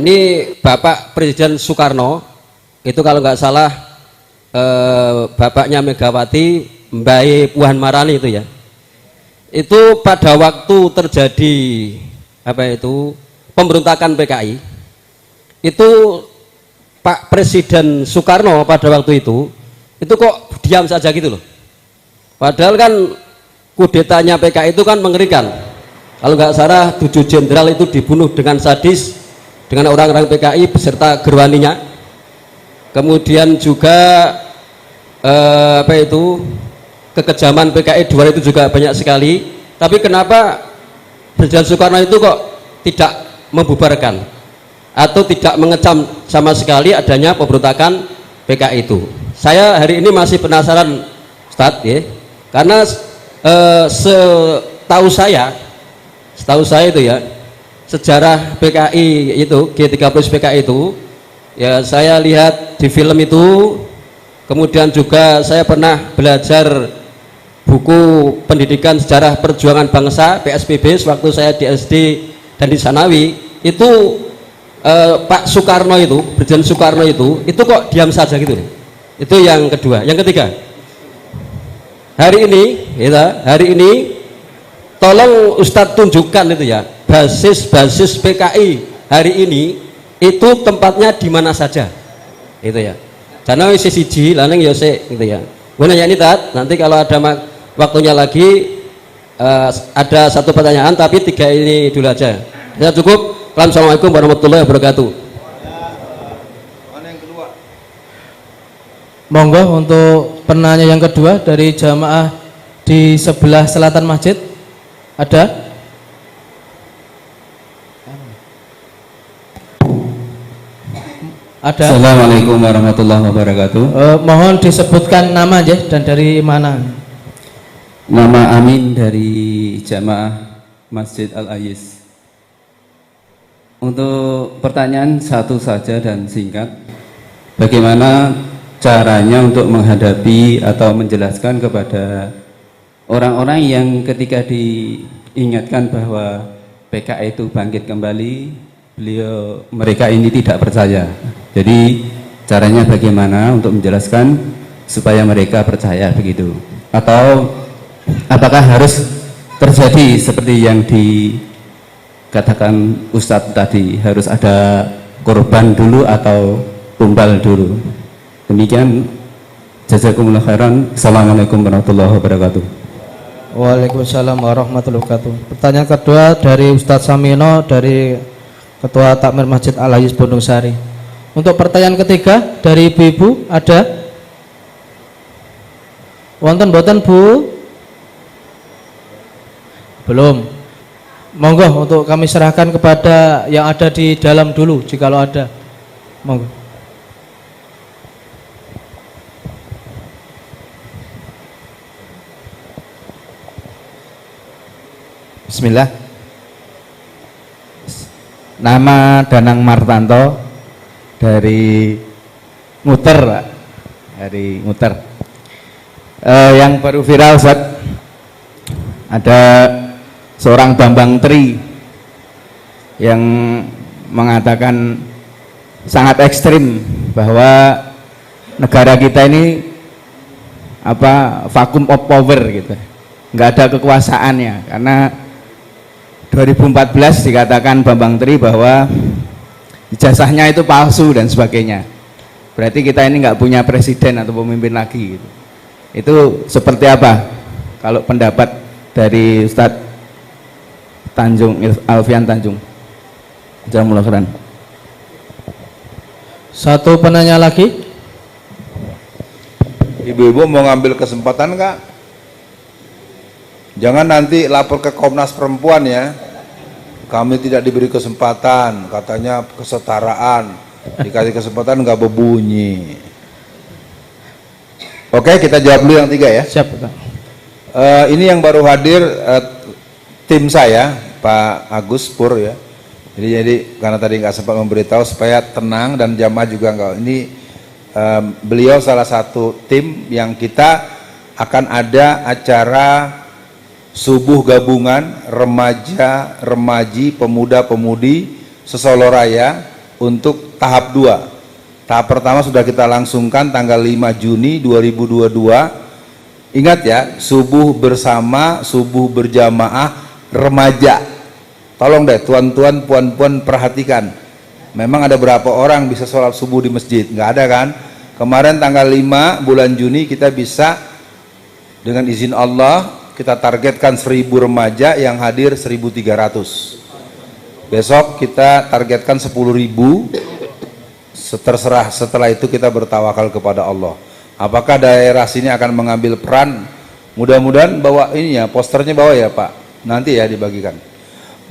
ini Bapak Presiden Soekarno, itu kalau nggak salah bapaknya Megawati, Mbak Puan Maharani itu ya, itu pada waktu terjadi pemberontakan PKI, itu Pak Presiden Soekarno pada waktu itu kok diam saja gitu loh. Padahal kan kudetanya PKI itu kan mengerikan. Kalau nggak salah 7 jenderal itu dibunuh dengan sadis dengan orang-orang PKI beserta gerwaninya. Kemudian juga kekejaman PKI di luar itu juga banyak sekali. Tapi kenapa Presiden Soekarno itu kok tidak membubarkan atau tidak mengecam sama sekali adanya pemberontakan PKI itu? Saya hari ini masih penasaran, Ustadz, ya, karena setahu saya itu ya, sejarah PKI itu, G13 PKI itu ya, saya lihat di film itu, kemudian juga saya pernah belajar buku pendidikan sejarah perjuangan bangsa PSBB sewaktu saya di SD dan di Sanawi itu Pak Soekarno itu, Presiden Soekarno itu kok diam saja gitu. Itu yang kedua. Yang ketiga, hari ini tolong Ustadz tunjukkan itu ya, basis PKI hari ini itu tempatnya di mana saja. Itu ya. Karena wis siji lanang ya sik gitu ya. Gua nanya ini Tat, nanti kalau ada waktunya lagi ada satu pertanyaan tapi 3 ini dulu aja. Ya cukup. Assalamualaikum warahmatullahi wabarakatuh. Mana yang kedua? Monggo untuk penanya yang kedua dari jamaah di sebelah selatan masjid. Ada? Ada. Assalamualaikum warahmatullahi wabarakatuh. Mohon disebutkan nama aja dan dari mana. Nama Amin dari Jamaah Masjid Al-Ayis. Untuk pertanyaan satu saja dan singkat, bagaimana caranya untuk menghadapi atau menjelaskan kepada orang-orang yang ketika diingatkan bahwa PKI itu bangkit kembali, mereka ini tidak percaya. Jadi caranya bagaimana untuk menjelaskan supaya mereka percaya begitu? Atau apakah harus terjadi seperti yang dikatakan Ustadz tadi, harus ada korban dulu atau tumbal dulu? Demikian, jazakumullah khairan. Assalamualaikum warahmatullahi wabarakatuh. Waalaikumsalam warahmatullahi wabarakatuh. Pertanyaan kedua dari Ustadz Samino dari Ketua Takmir Masjid Al-Ayis Bondong Sari. Untuk pertanyaan ketiga dari ibu-ibu ada? Wonten boten Bu? Belum. Monggo untuk kami serahkan kepada yang ada di dalam dulu jikalau ada. Monggo. Bismillah. Nama Danang Martanto dari Nguter, Pak. Dari Nguter. Yang baru viral, Ustaz, ada seorang Bambang Tri yang mengatakan sangat ekstrim bahwa negara kita ini vacuum of power gitu, nggak ada kekuasaannya, karena 2014 dikatakan Bambang Tri bahwa ijazahnya itu palsu dan sebagainya. Berarti kita ini nggak punya presiden atau pemimpin lagi gitu. Itu seperti apa kalau pendapat dari Ustadz Alfian Tanjung? Jazakumullah khairan. Satu penanya lagi. Ibu-ibu mau ngambil kesempatan Kak? Jangan nanti lapor ke Komnas Perempuan ya. Kami tidak diberi kesempatan, katanya kesetaraan. Dikasih kesempatan nggak berbunyi. Oke, kita jawab dulu yang 3 ya. Siap, Pak. Ini yang baru hadir tim saya, Pak Agus Pur ya. Jadi karena tadi nggak sempat memberitahu supaya tenang dan jamaah juga nggak. Ini beliau salah satu tim yang kita akan ada acara subuh gabungan remaja-remaji, pemuda-pemudi se-Solo Raya untuk tahap 2. Tahap pertama sudah kita langsungkan tanggal 5 Juni 2022. Ingat ya, subuh bersama, subuh berjamaah remaja. Tolong deh tuan-tuan, puan-puan perhatikan. Memang ada berapa orang bisa sholat subuh di masjid? Nggak ada kan? Kemarin tanggal 5 bulan Juni kita bisa dengan izin Allah kita targetkan 1000 remaja, yang hadir 1300. Besok kita targetkan 10.000. Terserah, setelah itu kita bertawakal kepada Allah. Apakah daerah sini akan mengambil peran? Mudah-mudahan bawa ini ya, posternya bawa ya Pak. Nanti ya dibagikan.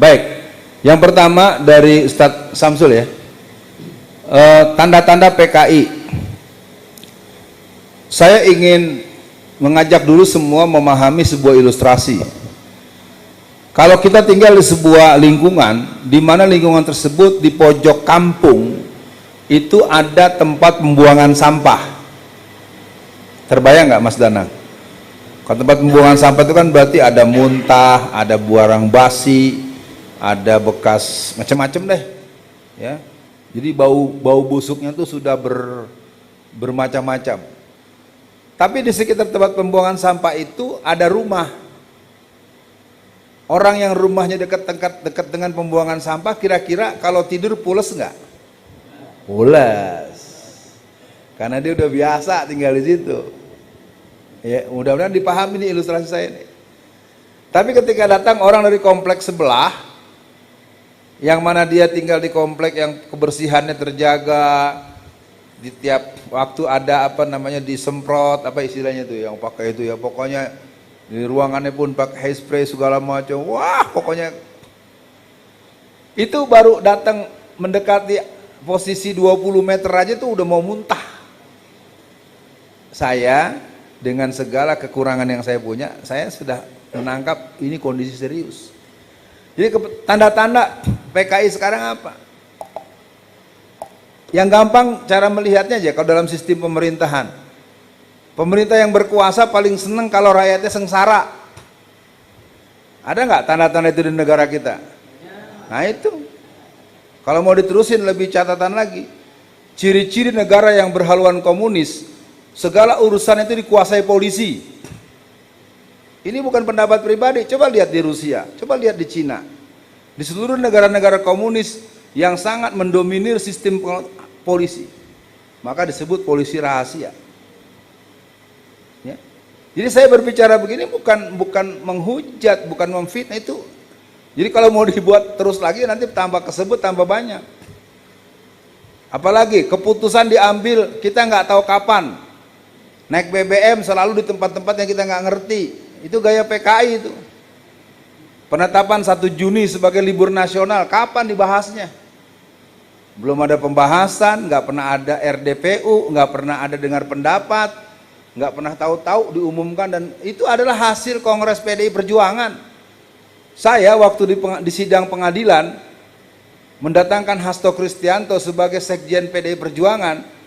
Baik, yang pertama dari Ustadz Samsul ya. Tanda-tanda PKI. Saya ingin mengajak dulu semua memahami sebuah ilustrasi. Kalau kita tinggal di sebuah lingkungan, di mana lingkungan tersebut di pojok kampung itu ada tempat pembuangan sampah. Terbayang nggak Mas Danang? Kalau tempat pembuangan sampah itu kan berarti ada muntah, ada barang basi, ada bekas macam-macam deh, ya. Jadi bau busuknya tuh sudah bermacam-macam. Tapi di sekitar tempat pembuangan sampah itu ada rumah. Orang yang rumahnya dekat dengan pembuangan sampah, kira-kira kalau tidur pules nggak? Pules. Karena dia udah biasa tinggal di situ. Ya, mudah-mudahan dipahami nih ilustrasi saya ini. Tapi ketika datang orang dari kompleks sebelah, yang mana dia tinggal di komplek yang kebersihannya terjaga, di tiap waktu ada apa namanya disemprot, apa istilahnya tuh yang pakai itu ya, pokoknya di ruangannya pun pakai hairspray segala macam. Wah, pokoknya itu baru datang mendekati posisi 20 meter aja tuh udah mau muntah. Saya dengan segala kekurangan yang saya punya, saya sudah menangkap ini kondisi serius. Jadi tanda-tanda PKI sekarang apa? Yang gampang cara melihatnya aja, kalau dalam sistem pemerintahan, pemerintah yang berkuasa paling seneng kalau rakyatnya sengsara. Ada nggak tanda-tanda itu di negara kita? Nah itu, kalau mau diterusin lebih catatan lagi, ciri-ciri negara yang berhaluan komunis, segala urusan itu dikuasai polisi. Ini bukan pendapat pribadi, coba lihat di Rusia, coba lihat di Cina. Di seluruh negara-negara komunis yang sangat mendominir sistem polisi, maka disebut polisi rahasia. Ya. Jadi saya berbicara begini bukan menghujat, bukan memfitnah itu. Jadi kalau mau dibuat terus lagi nanti tambah kesebut tambah banyak. Apalagi keputusan diambil kita nggak tahu kapan. Naik BBM selalu di tempat-tempat yang kita nggak ngerti. Itu gaya PKI itu. Penetapan 1 Juni sebagai libur nasional, kapan dibahasnya? Belum ada pembahasan, nggak pernah ada RDPU, nggak pernah ada dengar pendapat, nggak pernah tahu-tahu diumumkan, dan itu adalah hasil Kongres PDI Perjuangan. Saya waktu di sidang pengadilan mendatangkan Hasto Kristianto sebagai Sekjen PDI Perjuangan,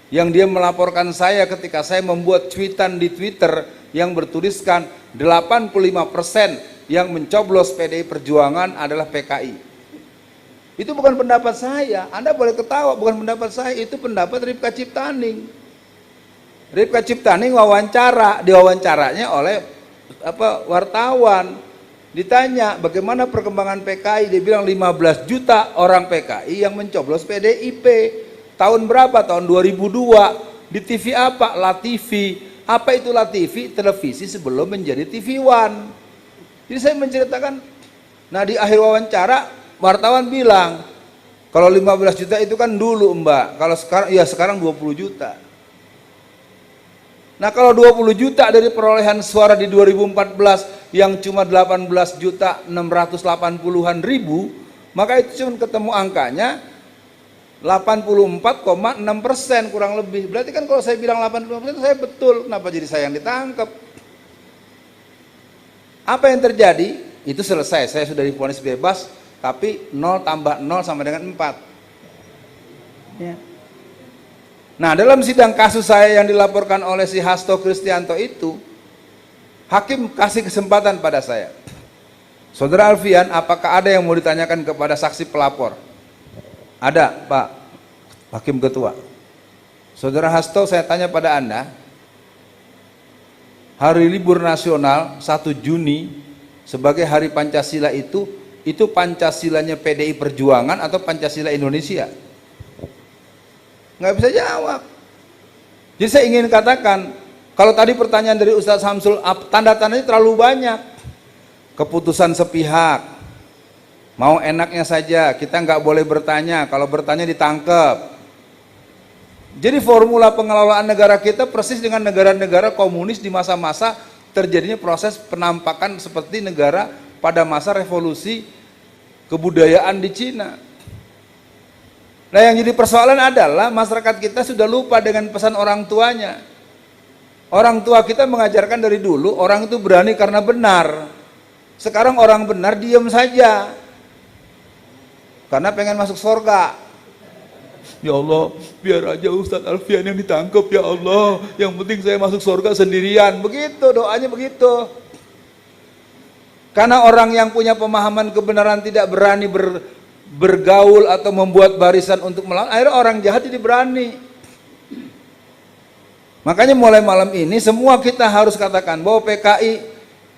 yang dia melaporkan saya ketika saya membuat tweetan di Twitter yang bertuliskan 85% yang mencoblos PDI Perjuangan adalah PKI. Itu bukan pendapat saya, Anda boleh ketawa, bukan pendapat saya, itu pendapat Ripka Ciptaning. Ripka Ciptaning diwawancaranya oleh wartawan. Ditanya bagaimana perkembangan PKI, dia bilang 15 juta orang PKI yang mencoblos PDIP. Tahun berapa? Tahun 2002. Di TV apa? LaTV. Apa itu LaTV? Televisi sebelum menjadi TV One. Jadi saya menceritakan, nah di akhir wawancara wartawan bilang, kalau 15 juta itu kan dulu Mbak, kalau sekarang, ya sekarang 20 juta. Nah kalau 20 juta dari perolehan suara di 2014 yang cuma 18 juta 680-an ribu, maka itu cuma ketemu angkanya 84,6% kurang lebih. Berarti kan kalau saya bilang 85% saya betul, kenapa jadi saya yang ditangkap? Apa yang terjadi? Itu selesai, saya sudah divonis bebas, tapi 0 tambah 0 sama dengan 4. Ya. Nah dalam sidang kasus saya yang dilaporkan oleh si Hasto Kristianto itu, hakim kasih kesempatan pada saya. Saudara Alfian, apakah ada yang mau ditanyakan kepada saksi pelapor? Ada Pak Hakim Ketua. Saudara Hasto, saya tanya pada Anda, hari libur nasional 1 Juni sebagai hari Pancasila itu Pancasilanya PDI Perjuangan atau Pancasila Indonesia? Nggak bisa jawab. Jadi saya ingin katakan, kalau tadi pertanyaan dari Ustadz Samsul, tanda-tandanya terlalu banyak. Keputusan sepihak, mau enaknya saja, kita nggak boleh bertanya, kalau bertanya ditangkap. Jadi formula pengelolaan negara kita persis dengan negara-negara komunis di masa-masa terjadinya proses penampakan seperti negara pada masa revolusi kebudayaan di Cina. Nah yang jadi persoalan adalah masyarakat kita sudah lupa dengan pesan orang tuanya. Orang tua kita mengajarkan dari dulu orang itu berani karena benar. Sekarang orang benar diam saja karena pengen masuk surga. Ya Allah, biar aja Ustadz Alfian yang ditangkap ya Allah. Yang penting saya masuk surga sendirian. Begitu doanya begitu. Karena orang yang punya pemahaman kebenaran tidak berani bergaul atau membuat barisan untuk melawan, akhirnya orang jahat jadi berani. Makanya mulai malam ini semua kita harus katakan bahwa PKI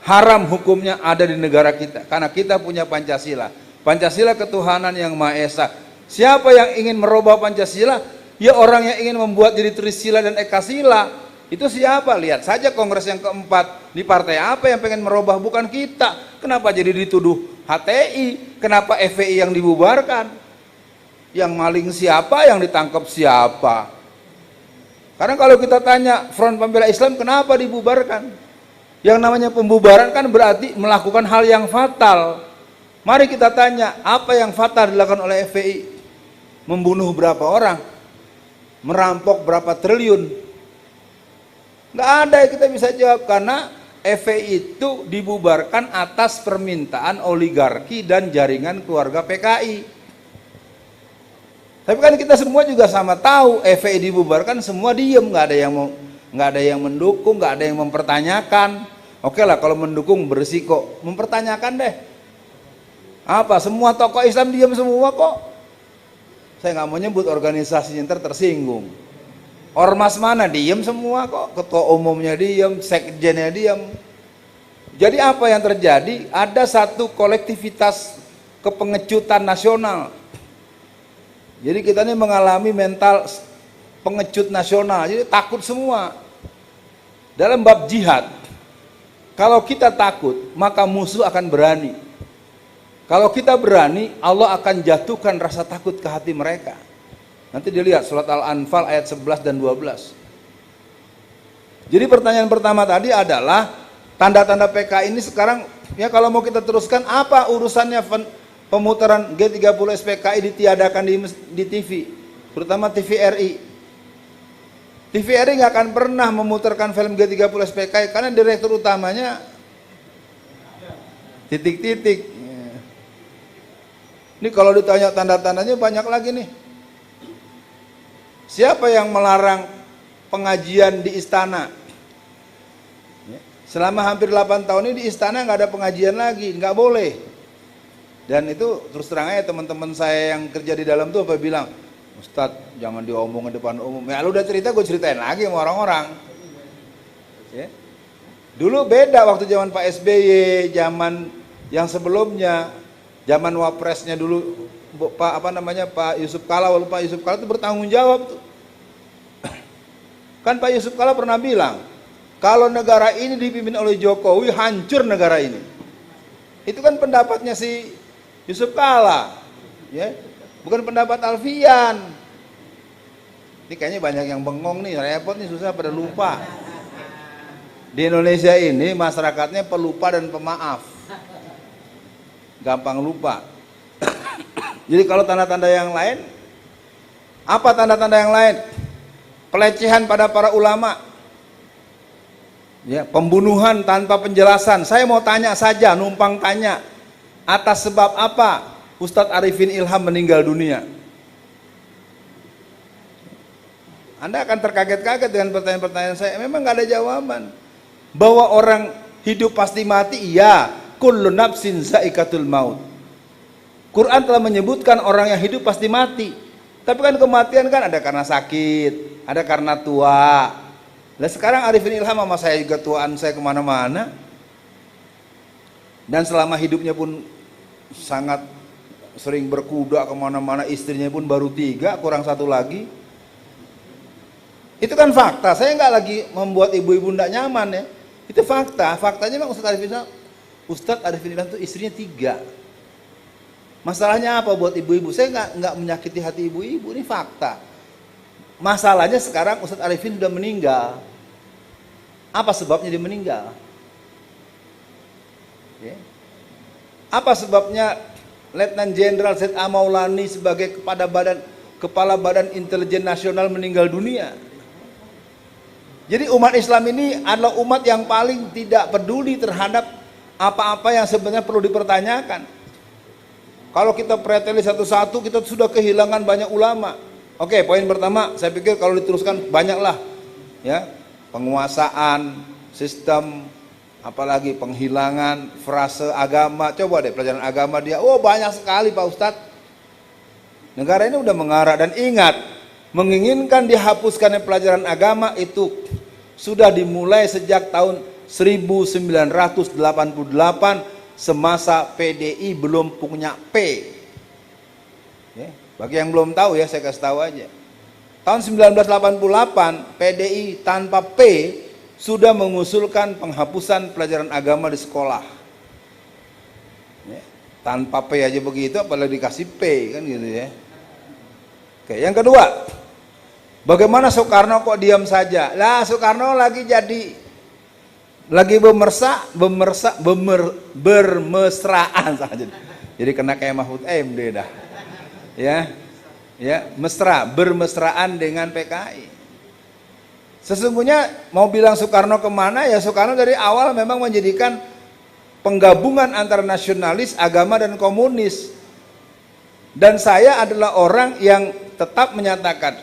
haram hukumnya ada di negara kita. Karena kita punya Pancasila. Pancasila ketuhanan yang Maha Esa. Siapa yang ingin merubah Pancasila? Ya orang yang ingin membuat jadi Trisila dan Ekasila. Itu siapa? Lihat saja kongres yang keempat. Di partai apa yang pengen merubah? Bukan kita. Kenapa jadi dituduh HTI? Kenapa FPI yang dibubarkan? Yang maling siapa? Yang ditangkap siapa? Karena kalau kita tanya Front Pembela Islam kenapa dibubarkan? Yang namanya pembubaran kan berarti melakukan hal yang fatal. Mari kita tanya, apa yang fatal dilakukan oleh FPI? Membunuh berapa orang? Merampok berapa triliun? Nggak ada yang kita bisa jawab, karena FPI itu dibubarkan atas permintaan oligarki dan jaringan keluarga PKI. Tapi kan kita semua juga sama tahu, FPI dibubarkan semua diem, nggak ada yang mendukung, nggak ada yang mempertanyakan. Oke lah kalau mendukung berisiko, mempertanyakan deh. Apa? Semua tokoh Islam diem semua kok. Saya nggak mau nyebut organisasinya, ntar tersinggung. Ormas mana diem semua kok, ketua umumnya diem, sekjennya diem. Jadi apa yang terjadi? Ada satu kolektivitas kepengecutan nasional. Jadi kita ini mengalami mental pengecut nasional, jadi takut semua. Dalam bab jihad, kalau kita takut, maka musuh akan berani. Kalau kita berani, Allah akan jatuhkan rasa takut ke hati mereka. Nanti dilihat surat Al-Anfal ayat 11 dan 12. Jadi pertanyaan pertama tadi adalah tanda-tanda PK ini sekarang, ya kalau mau kita teruskan, apa urusannya pemutaran G30 SPKI ditiadakan di TV, terutama TVRI. TVRI nggak akan pernah memutarkan film G30 SPKI karena direktur utamanya titik-titik. Ini kalau ditanya tanda-tandanya banyak lagi nih. Siapa yang melarang pengajian di istana? Selama hampir 8 tahun ini di istana nggak ada pengajian lagi, nggak boleh. Dan itu terus terang aja teman-teman saya yang kerja di dalam tuh apa bilang, Ustadz jangan diomongin depan umum. Ya lu udah cerita, gue ceritain lagi sama orang-orang. Ya. Dulu beda waktu zaman Pak SBY, zaman yang sebelumnya, zaman wapresnya dulu Pak Yusuf Kala. Walau Pak Yusuf Kala itu bertanggung jawab tuh. Kan Pak Yusuf Kala pernah bilang, kalau negara ini dipimpin oleh Jokowi, hancur negara ini. Itu kan pendapatnya si Yusuf Kala, ya, bukan pendapat Alfian. Ini kayaknya banyak yang bengong nih, repot nih, susah pada lupa. Di Indonesia ini masyarakatnya pelupa dan pemaaf, gampang lupa. Jadi kalau tanda-tanda yang lain, apa tanda-tanda yang lain? Pelecehan pada para ulama, ya, pembunuhan tanpa penjelasan. Saya mau tanya saja, numpang tanya. Atas sebab apa Ustadz Arifin Ilham meninggal dunia? Anda akan terkaget-kaget dengan pertanyaan-pertanyaan saya. Memang nggak ada jawaban. Bahwa orang hidup pasti mati, iya. Kullu nafsin zaikatul maut. Quran telah menyebutkan orang yang hidup pasti mati. Tapi kan kematian kan ada karena sakit, ada karena tua. Nah sekarang Arifin Ilham sama saya juga tuaan, saya kemana-mana. Dan selama hidupnya pun sangat sering berkuda kemana-mana, istrinya pun baru 3, kurang 1 lagi. Itu kan fakta. Saya nggak lagi membuat ibu-ibu nggak nyaman ya. Itu fakta. Faktanya memang Ustadz Arifin Ilham itu istrinya 3. Masalahnya apa buat ibu-ibu? Saya nggak menyakiti hati ibu-ibu. Ini fakta. Masalahnya sekarang Ustadz Arifin sudah meninggal. Apa sebabnya dia meninggal? Ya. Apa sebabnya Letnan Jenderal Z.A. Maulani sebagai Kepala Badan Intelijen Nasional meninggal dunia? Jadi umat Islam ini adalah umat yang paling tidak peduli terhadap apa-apa yang sebenarnya perlu dipertanyakan. Kalau kita preteli satu-satu, kita sudah kehilangan banyak ulama. Oke, poin pertama saya pikir kalau diteruskan banyaklah ya, penguasaan, sistem, apalagi penghilangan frase agama. Coba deh pelajaran agama dia, oh banyak sekali Pak Ustadz. Negara ini udah mengarah, dan ingat, menginginkan dihapuskannya pelajaran agama itu sudah dimulai sejak tahun 1988 semasa PDI belum punya P. Ya, bagi yang belum tahu ya saya kasih tahu aja. Tahun 1988 PDI tanpa P sudah mengusulkan penghapusan pelajaran agama di sekolah. Ya, tanpa P aja begitu, apalagi dikasih P kan gitu ya. Oke, yang kedua, bagaimana Soekarno kok diam saja? Lah Soekarno lagi bermesraan saja. Jadi kena kayak Mahfud MD dah. Ya, bermesraan dengan PKI. Sesungguhnya mau bilang Soekarno kemana ya, Soekarno dari awal memang menjadikan penggabungan antara nasionalis, agama dan komunis. Dan saya adalah orang yang tetap menyatakan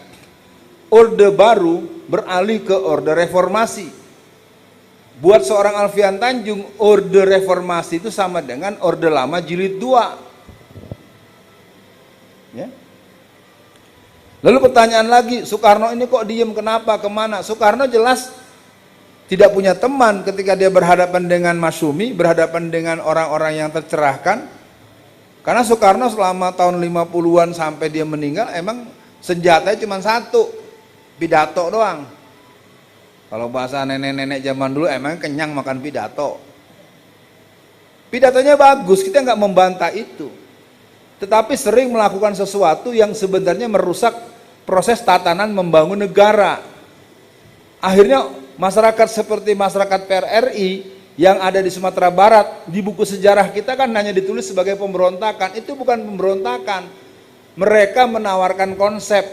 Orde Baru beralih ke Orde Reformasi. Buat seorang Alfian Tanjung, Orde Reformasi itu sama dengan Orde Lama Jilid 2. Ya. Lalu pertanyaan lagi, Soekarno ini kok diem, kenapa, kemana? Soekarno jelas tidak punya teman ketika dia berhadapan dengan Masyumi, berhadapan dengan orang-orang yang tercerahkan. Karena Soekarno selama tahun 50-an sampai dia meninggal emang senjatanya cuma satu, pidato doang. Kalau bahasa nenek-nenek zaman dulu emang kenyang makan pidato. Pidatonya bagus, kita nggak membantah itu. Tetapi sering melakukan sesuatu yang sebenarnya merusak proses tatanan membangun negara. Akhirnya masyarakat seperti masyarakat PRRI yang ada di Sumatera Barat, di buku sejarah kita kan hanya ditulis sebagai pemberontakan. Itu bukan pemberontakan. Mereka menawarkan konsep.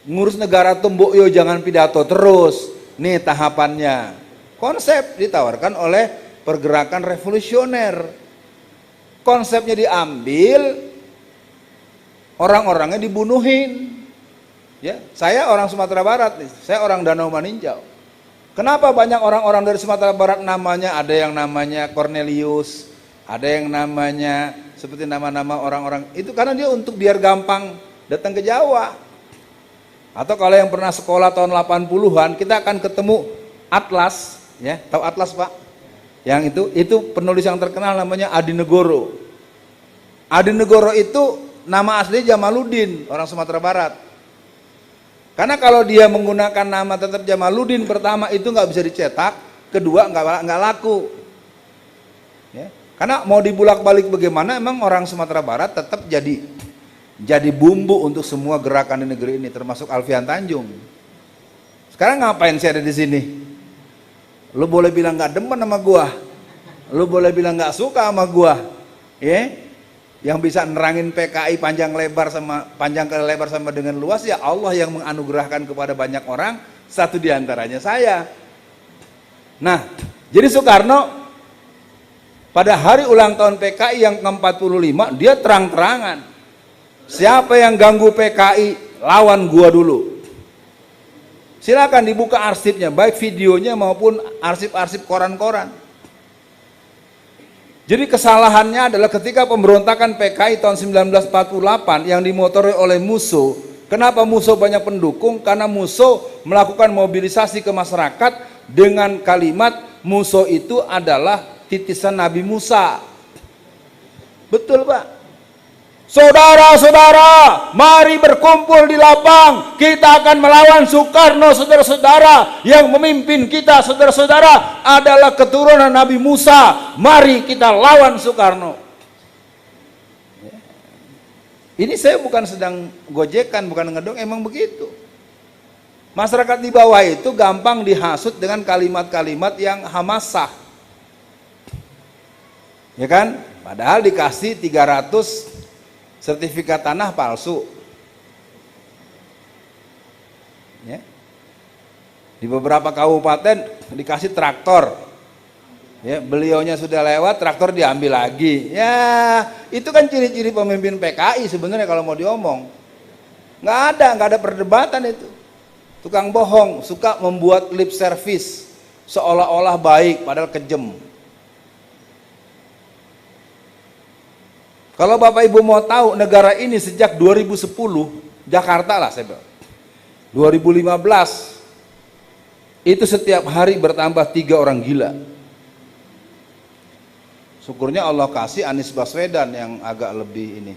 Ngurus negara tuh mbok yo jangan pidato terus. Nih tahapannya. Konsep ditawarkan oleh pergerakan revolusioner. Konsepnya diambil, orang-orangnya dibunuhin. Ya, saya orang Sumatera Barat nih, saya orang Danau Maninjau. Kenapa banyak orang-orang dari Sumatera Barat namanya, ada yang namanya Cornelius, ada yang namanya seperti nama-nama orang-orang itu, karena dia untuk biar gampang datang ke Jawa. Atau kalau yang pernah sekolah tahun 80-an, kita akan ketemu Atlas, ya, tahu Atlas Pak? Yang itu penulis yang terkenal namanya Adi Negoro. Adi Negoro itu nama asli Jamaluddin, orang Sumatera Barat. Karena kalau dia menggunakan nama tetap Jamaluddin, pertama itu nggak bisa dicetak, kedua nggak laku. Ya. Karena mau dibulak-balik bagaimana, emang orang Sumatera Barat tetap jadi bumbu untuk semua gerakan di negeri ini, termasuk Alfian Tanjung. Sekarang ngapain sih ada di sini? Lu boleh bilang nggak demen sama gua, lu boleh bilang nggak suka sama gua, ya? Yang bisa nerangin PKI panjang lebar sama dengan luas ya Allah yang menganugerahkan kepada banyak orang, satu diantaranya saya. Nah, jadi Soekarno pada hari ulang tahun PKI yang ke-45 dia terang-terangan, siapa yang ganggu PKI lawan gua dulu. Silakan dibuka arsipnya, baik videonya maupun arsip-arsip koran-koran. Jadi kesalahannya adalah ketika pemberontakan PKI tahun 1948 yang dimotori oleh Musso. Kenapa Musso banyak pendukung? Karena Musso melakukan mobilisasi ke masyarakat dengan kalimat Musso itu adalah titisan Nabi Musa. Betul Pak? Saudara-saudara, mari berkumpul di lapang. Kita akan melawan Soekarno, saudara-saudara. Yang memimpin kita, saudara-saudara, adalah keturunan Nabi Musa. Mari kita lawan Soekarno. Ini saya bukan sedang gojekan, bukan ngedong, emang begitu. Masyarakat di bawah itu gampang dihasut dengan kalimat-kalimat yang hamasah. Ya kan? Padahal dikasih 300 sertifikat tanah palsu. Ya. Di beberapa kabupaten dikasih traktor. Ya, beliaunya sudah lewat, traktor diambil lagi. Ya, itu kan ciri-ciri pemimpin PKI sebenarnya kalau mau diomong. nggak ada perdebatan itu. Tukang bohong, suka membuat lip service seolah-olah baik padahal kejem. Kalau Bapak Ibu mau tahu negara ini sejak 2010, Jakarta lah saya bilang, 2015 itu setiap hari bertambah 3 orang gila. Syukurnya Allah kasih Anies Baswedan yang agak lebih ini.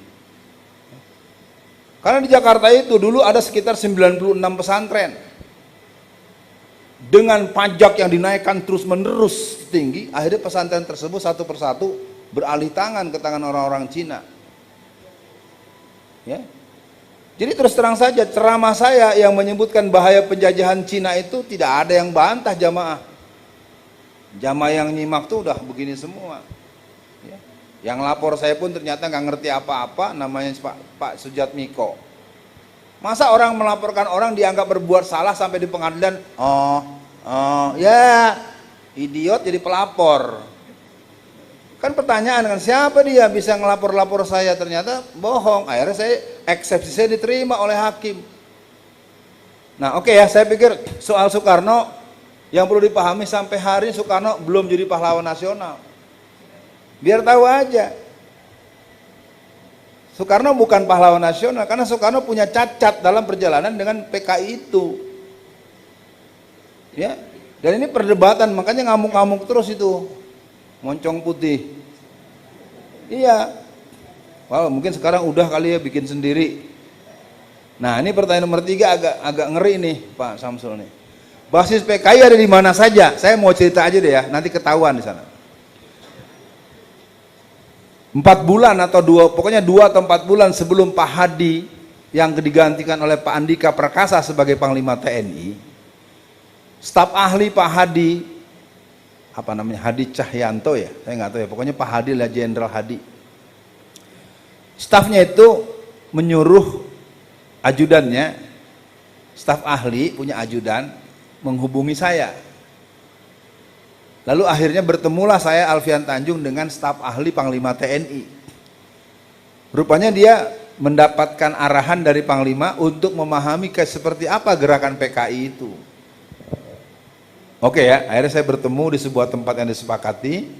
Karena di Jakarta itu dulu ada sekitar 96 pesantren. Dengan pajak yang dinaikkan terus-menerus tinggi, akhirnya pesantren tersebut satu persatu beralih tangan ke tangan orang-orang Cina. Ya. Jadi terus terang saja ceramah saya yang menyebutkan bahaya penjajahan Cina itu tidak ada yang bantah jamaah. Jamaah yang nyimak tuh udah begini semua. Ya. Yang lapor saya pun ternyata nggak ngerti apa-apa, namanya Pak Sujatmiko. Masa orang melaporkan orang dianggap berbuat salah sampai di pengadilan, ya idiot jadi pelapor. Kan pertanyaan kan siapa dia bisa ngelapor-lapor saya, ternyata bohong. Akhirnya saya eksepsi saya diterima oleh hakim. Nah oke ya, saya pikir soal Soekarno yang perlu dipahami sampai hari ini Soekarno belum jadi pahlawan nasional. Biar tahu aja. Soekarno bukan pahlawan nasional karena Soekarno punya cacat dalam perjalanan dengan PKI itu. Ya. Dan ini perdebatan, makanya ngamuk-ngamuk terus itu. Moncong putih. Iya. Wah, mungkin sekarang udah kali ya bikin sendiri. Nah, ini pertanyaan nomor 3 agak ngeri nih, Pak Samsul nih. Basis PKI ada di mana saja? Saya mau cerita aja deh ya, nanti ketahuan di sana. 4 bulan atau 2 atau 4 bulan sebelum Pak Hadi yang digantikan oleh Pak Andika Perkasa sebagai Panglima TNI, staf ahli Pak Hadi, apa namanya, Hadi Cahyanto ya, saya nggak tahu ya, pokoknya Pak Hadi lah, Jenderal Hadi. Stafnya itu menyuruh ajudannya, staf ahli punya ajudan, menghubungi saya. Lalu akhirnya bertemulah saya Alfian Tanjung dengan staf ahli Panglima TNI. Rupanya dia mendapatkan arahan dari Panglima untuk memahami seperti apa gerakan PKI itu. Oke ya, akhirnya saya bertemu di sebuah tempat yang disepakati.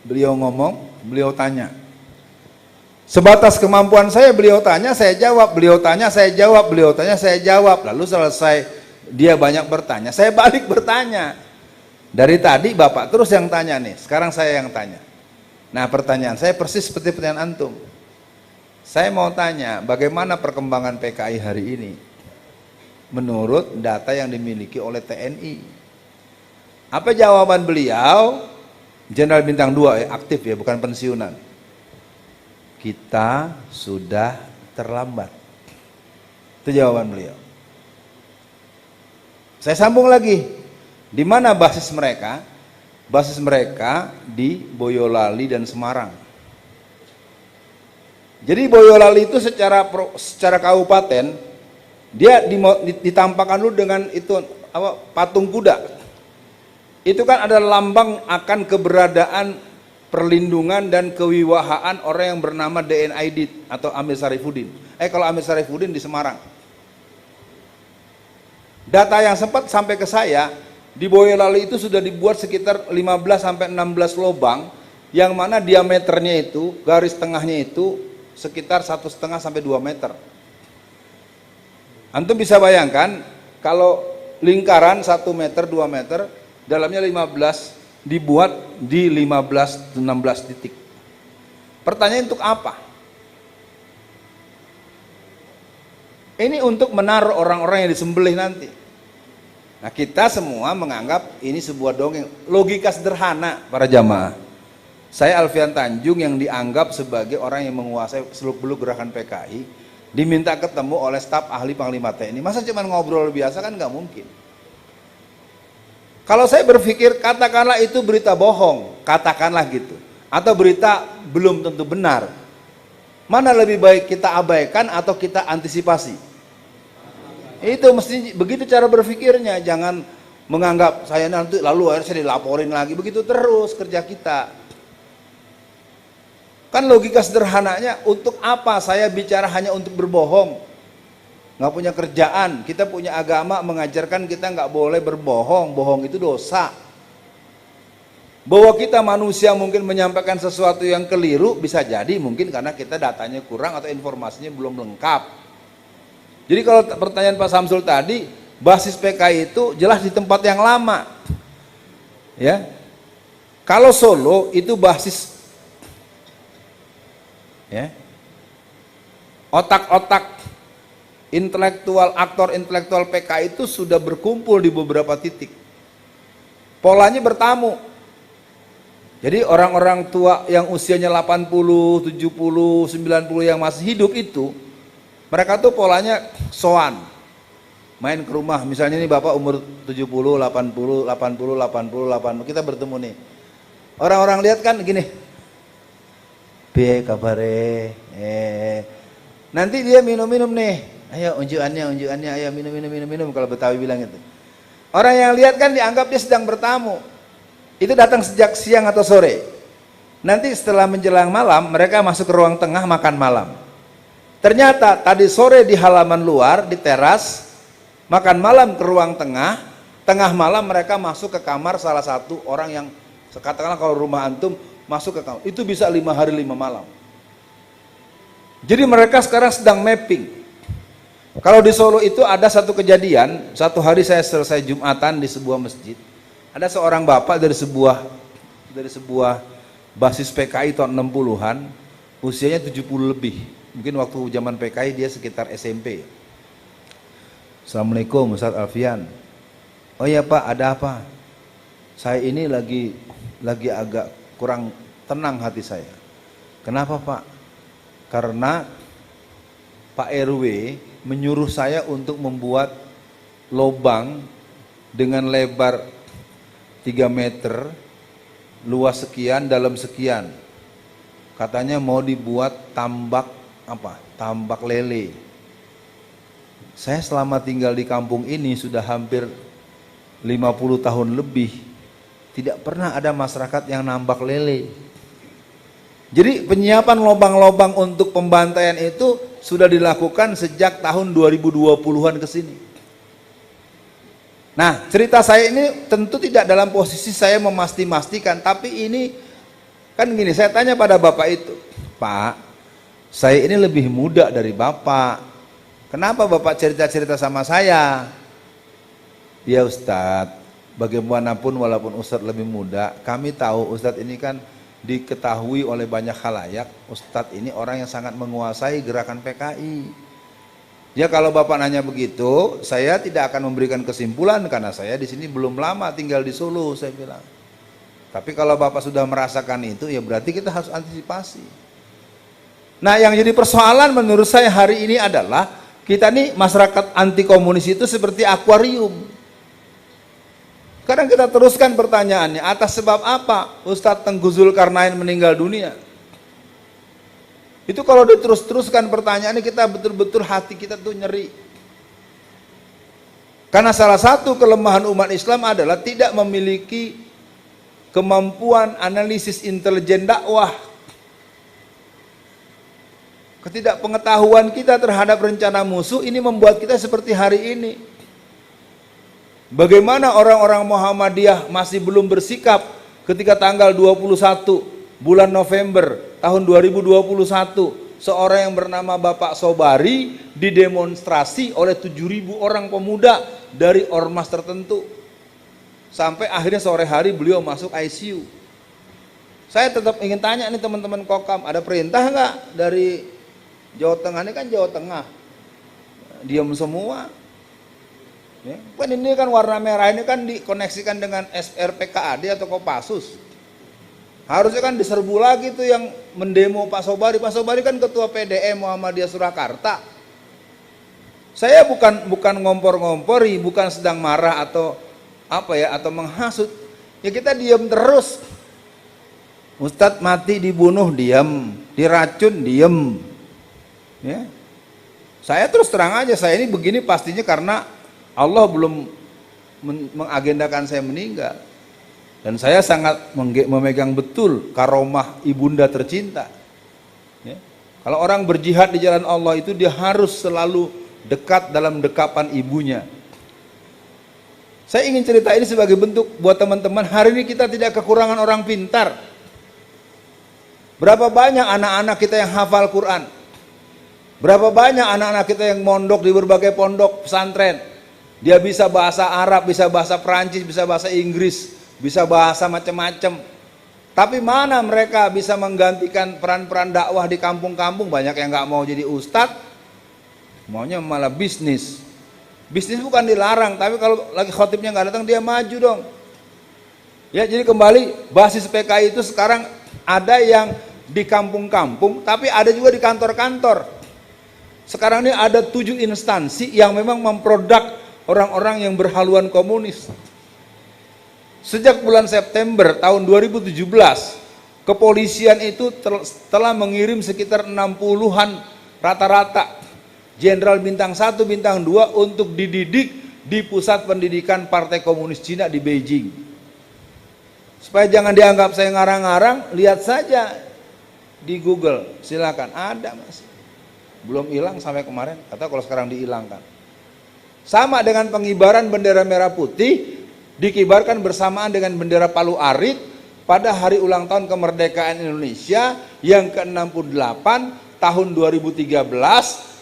Beliau ngomong, beliau tanya. Sebatas kemampuan saya, beliau tanya, saya jawab, beliau tanya, saya jawab, beliau tanya, saya jawab. Lalu selesai dia banyak bertanya, saya balik bertanya. Dari tadi Bapak terus yang tanya nih, sekarang saya yang tanya. Nah pertanyaan saya persis seperti pertanyaan antum. Saya mau tanya, bagaimana perkembangan PKI hari ini? Menurut data yang dimiliki oleh TNI. Apa jawaban beliau? Jenderal Bintang 2 ya, aktif ya, bukan pensiunan. Kita sudah terlambat. Itu jawaban beliau. Saya sambung lagi. Di mana basis mereka? Basis mereka di Boyolali dan Semarang. Jadi Boyolali itu secara kabupaten dia ditampakkan dulu dengan itu apa, patung kuda. Itu kan ada lambang akan keberadaan, perlindungan dan kewiwahaan orang yang bernama DN Aidit atau Amir Sarifuddin. Kalau Amir Sarifuddin di Semarang. Data yang sempat sampai ke saya, di Boyolali itu sudah dibuat sekitar 15 sampai 16 lubang yang mana diameternya itu, garis tengahnya itu sekitar 1,5 sampai 2 meter. Antum bisa bayangkan kalau lingkaran 1 meter, 2 meter, dalamnya 15, dibuat di 15-16 titik. Pertanyaan untuk apa? Ini untuk menaruh orang-orang yang disembelih nanti. Nah kita semua menganggap ini sebuah dongeng, logika sederhana para jamaah. Saya Alfian Tanjung yang dianggap sebagai orang yang menguasai seluk-beluk gerakan PKI, diminta ketemu oleh staf ahli Panglima TNI. Masa cuma ngobrol biasa kan nggak mungkin. Kalau saya berpikir katakanlah itu berita bohong, katakanlah gitu, atau berita belum tentu benar, mana lebih baik kita abaikan atau kita antisipasi? Itu mesti begitu cara berpikirnya, jangan menganggap saya nanti lalu harus saya dilaporin lagi, begitu terus kerja kita. Kan logika sederhananya, untuk apa saya bicara hanya untuk berbohong? nggak punya kerjaan. Kita punya agama mengajarkan kita nggak boleh berbohong, bohong itu dosa. Bahwa kita manusia mungkin menyampaikan sesuatu yang keliru, bisa jadi mungkin karena kita datanya kurang atau informasinya belum lengkap. Jadi kalau pertanyaan Pak Samsul tadi, basis PKI itu jelas di tempat yang lama. Ya. Kalau Solo itu basis ya. Otak-otak intelektual, aktor intelektual PKI itu sudah berkumpul di beberapa titik. Polanya bertamu. Jadi orang-orang tua yang usianya 80, 70, 90 yang masih hidup itu, mereka tuh polanya soan. Main ke rumah, misalnya ini Bapak umur 70, 80, 80, 80, 80, kita bertemu nih. Orang-orang lihat kan gini. Piye kabare? Nanti dia minum-minum nih. Ayo unjukannya, ayo minum kalau Betawi bilang itu. Orang yang lihat kan dianggap dia sedang bertamu. Itu datang sejak siang atau sore. Nanti setelah menjelang malam mereka masuk ke ruang tengah makan malam. Ternyata tadi sore di halaman luar di teras makan malam ke ruang tengah. Tengah malam mereka masuk ke kamar salah satu orang yang katakanlah kalau rumah antum masuk ke kamar. Itu bisa 5 hari 5 malam. Jadi mereka sekarang sedang mapping. Kalau di Solo itu ada satu kejadian, satu hari saya selesai Jumatan di sebuah masjid. Ada seorang bapak dari sebuah basis PKI tahun 60-an, usianya 70 lebih. Mungkin waktu zaman PKI dia sekitar SMP. Assalamualaikum Ustaz Alfian. Oh ya Pak, ada apa? Saya ini lagi agak kurang tenang hati saya. Kenapa Pak? Karena Pak RW menyuruh saya untuk membuat lubang dengan lebar 3 meter, luas sekian, dalam sekian. Katanya mau dibuat tambak lele. Saya selama tinggal di kampung ini sudah hampir 50 tahun lebih, tidak pernah ada masyarakat yang nambak lele. Jadi penyiapan lubang-lubang untuk pembantaian itu sudah dilakukan sejak tahun 2020-an ke sini. Nah, cerita saya ini tentu tidak dalam posisi saya memastikan, tapi ini kan gini, saya tanya pada Bapak itu, Pak, saya ini lebih muda dari Bapak, kenapa Bapak cerita-cerita sama saya? Ya Ustadz, bagaimanapun walaupun Ustadz lebih muda, kami tahu Ustadz ini kan diketahui oleh banyak khalayak, Ustadz ini orang yang sangat menguasai gerakan PKI. Ya kalau Bapak nanya begitu, saya tidak akan memberikan kesimpulan karena saya di sini belum lama tinggal di Solo, saya bilang. Tapi kalau Bapak sudah merasakan itu, ya berarti kita harus antisipasi. Nah, yang jadi persoalan menurut saya hari ini adalah kita nih masyarakat anti komunis itu seperti akuarium. Sekarang kita teruskan pertanyaannya, atas sebab apa Ustadz Tengku Zulkarnain meninggal dunia? Itu kalau diterus-teruskan pertanyaannya, kita betul-betul hati kita tuh nyeri. Karena salah satu kelemahan umat Islam adalah tidak memiliki kemampuan analisis intelijen dakwah. Ketidakpengetahuan kita terhadap rencana musuh ini membuat kita seperti hari ini. Bagaimana orang-orang Muhammadiyah masih belum bersikap ketika tanggal 21 bulan November tahun 2021 seorang yang bernama Bapak Sobari didemonstrasi oleh 7.000 orang pemuda dari ormas tertentu sampai akhirnya sore hari beliau masuk ICU. Saya tetap ingin tanya nih teman-teman Kokam, ada perintah nggak dari Jawa Tengah? Ini kan Jawa Tengah diam semua ya. Kan ini kan warna merah ini kan dikoneksikan dengan SRPKAD atau Kopassus. Harusnya kan diserbu lagi tuh yang mendemo Pak Sobari. Pak Sobari kan ketua PDM Muhammadiyah Surakarta. Saya bukan ngompor-ngompori, bukan sedang marah atau apa ya, atau menghasut. Ya kita diam terus. Ustadz mati dibunuh diam, diracun diam. Ya. Saya terus terang aja, saya ini begini pastinya karena Allah belum mengagendakan saya meninggal. Dan saya sangat memegang betul karomah ibunda tercinta. Ya. Kalau orang berjihad di jalan Allah itu dia harus selalu dekat dalam dekapan ibunya. Saya ingin cerita ini sebagai bentuk buat teman-teman, hari ini kita tidak kekurangan orang pintar. Berapa banyak anak-anak kita yang hafal Quran? Berapa banyak anak-anak kita yang mondok di berbagai pondok pesantren? Dia bisa bahasa Arab, bisa bahasa Perancis, bisa bahasa Inggris, bisa bahasa macam-macam. Tapi mana mereka bisa menggantikan peran-peran dakwah di kampung-kampung? Banyak yang nggak mau jadi ustadz, maunya malah bisnis. Bisnis bukan dilarang, tapi kalau lagi khotibnya nggak datang dia maju dong. Ya, jadi kembali basis PKI itu sekarang ada yang di kampung-kampung, tapi ada juga di kantor-kantor. Sekarang ini ada 7 instansi yang memang memproduk orang-orang yang berhaluan komunis. Sejak bulan September tahun 2017, kepolisian itu telah mengirim sekitar 60-an rata-rata jenderal bintang 1, bintang 2 untuk dididik di pusat pendidikan Partai Komunis Cina di Beijing. Supaya jangan dianggap saya ngarang-ngarang, lihat saja di Google, silakan, ada masih. Belum hilang sampai kemarin, kata kalau sekarang dihilangkan. Sama dengan pengibaran bendera merah putih, dikibarkan bersamaan dengan bendera Palu Arit pada hari ulang tahun kemerdekaan Indonesia yang ke-68 tahun 2013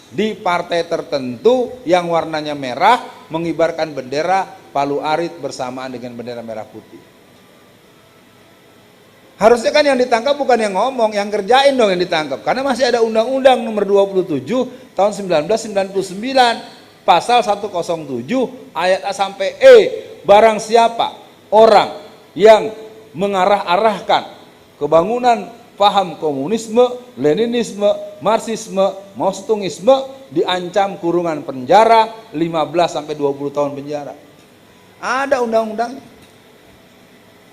di partai tertentu yang warnanya merah mengibarkan bendera Palu Arit bersamaan dengan bendera merah putih. Harusnya kan yang ditangkap bukan yang ngomong, yang kerjain dong yang ditangkap. Karena masih ada Undang-Undang nomor 27 tahun 1999 pasal 107 ayat A sampai E. Barang siapa orang yang mengarah-arahkan kebangunan paham komunisme, leninisme, marxisme, mausetungisme diancam kurungan penjara 15 sampai 20 tahun penjara. Ada undang-undangnya.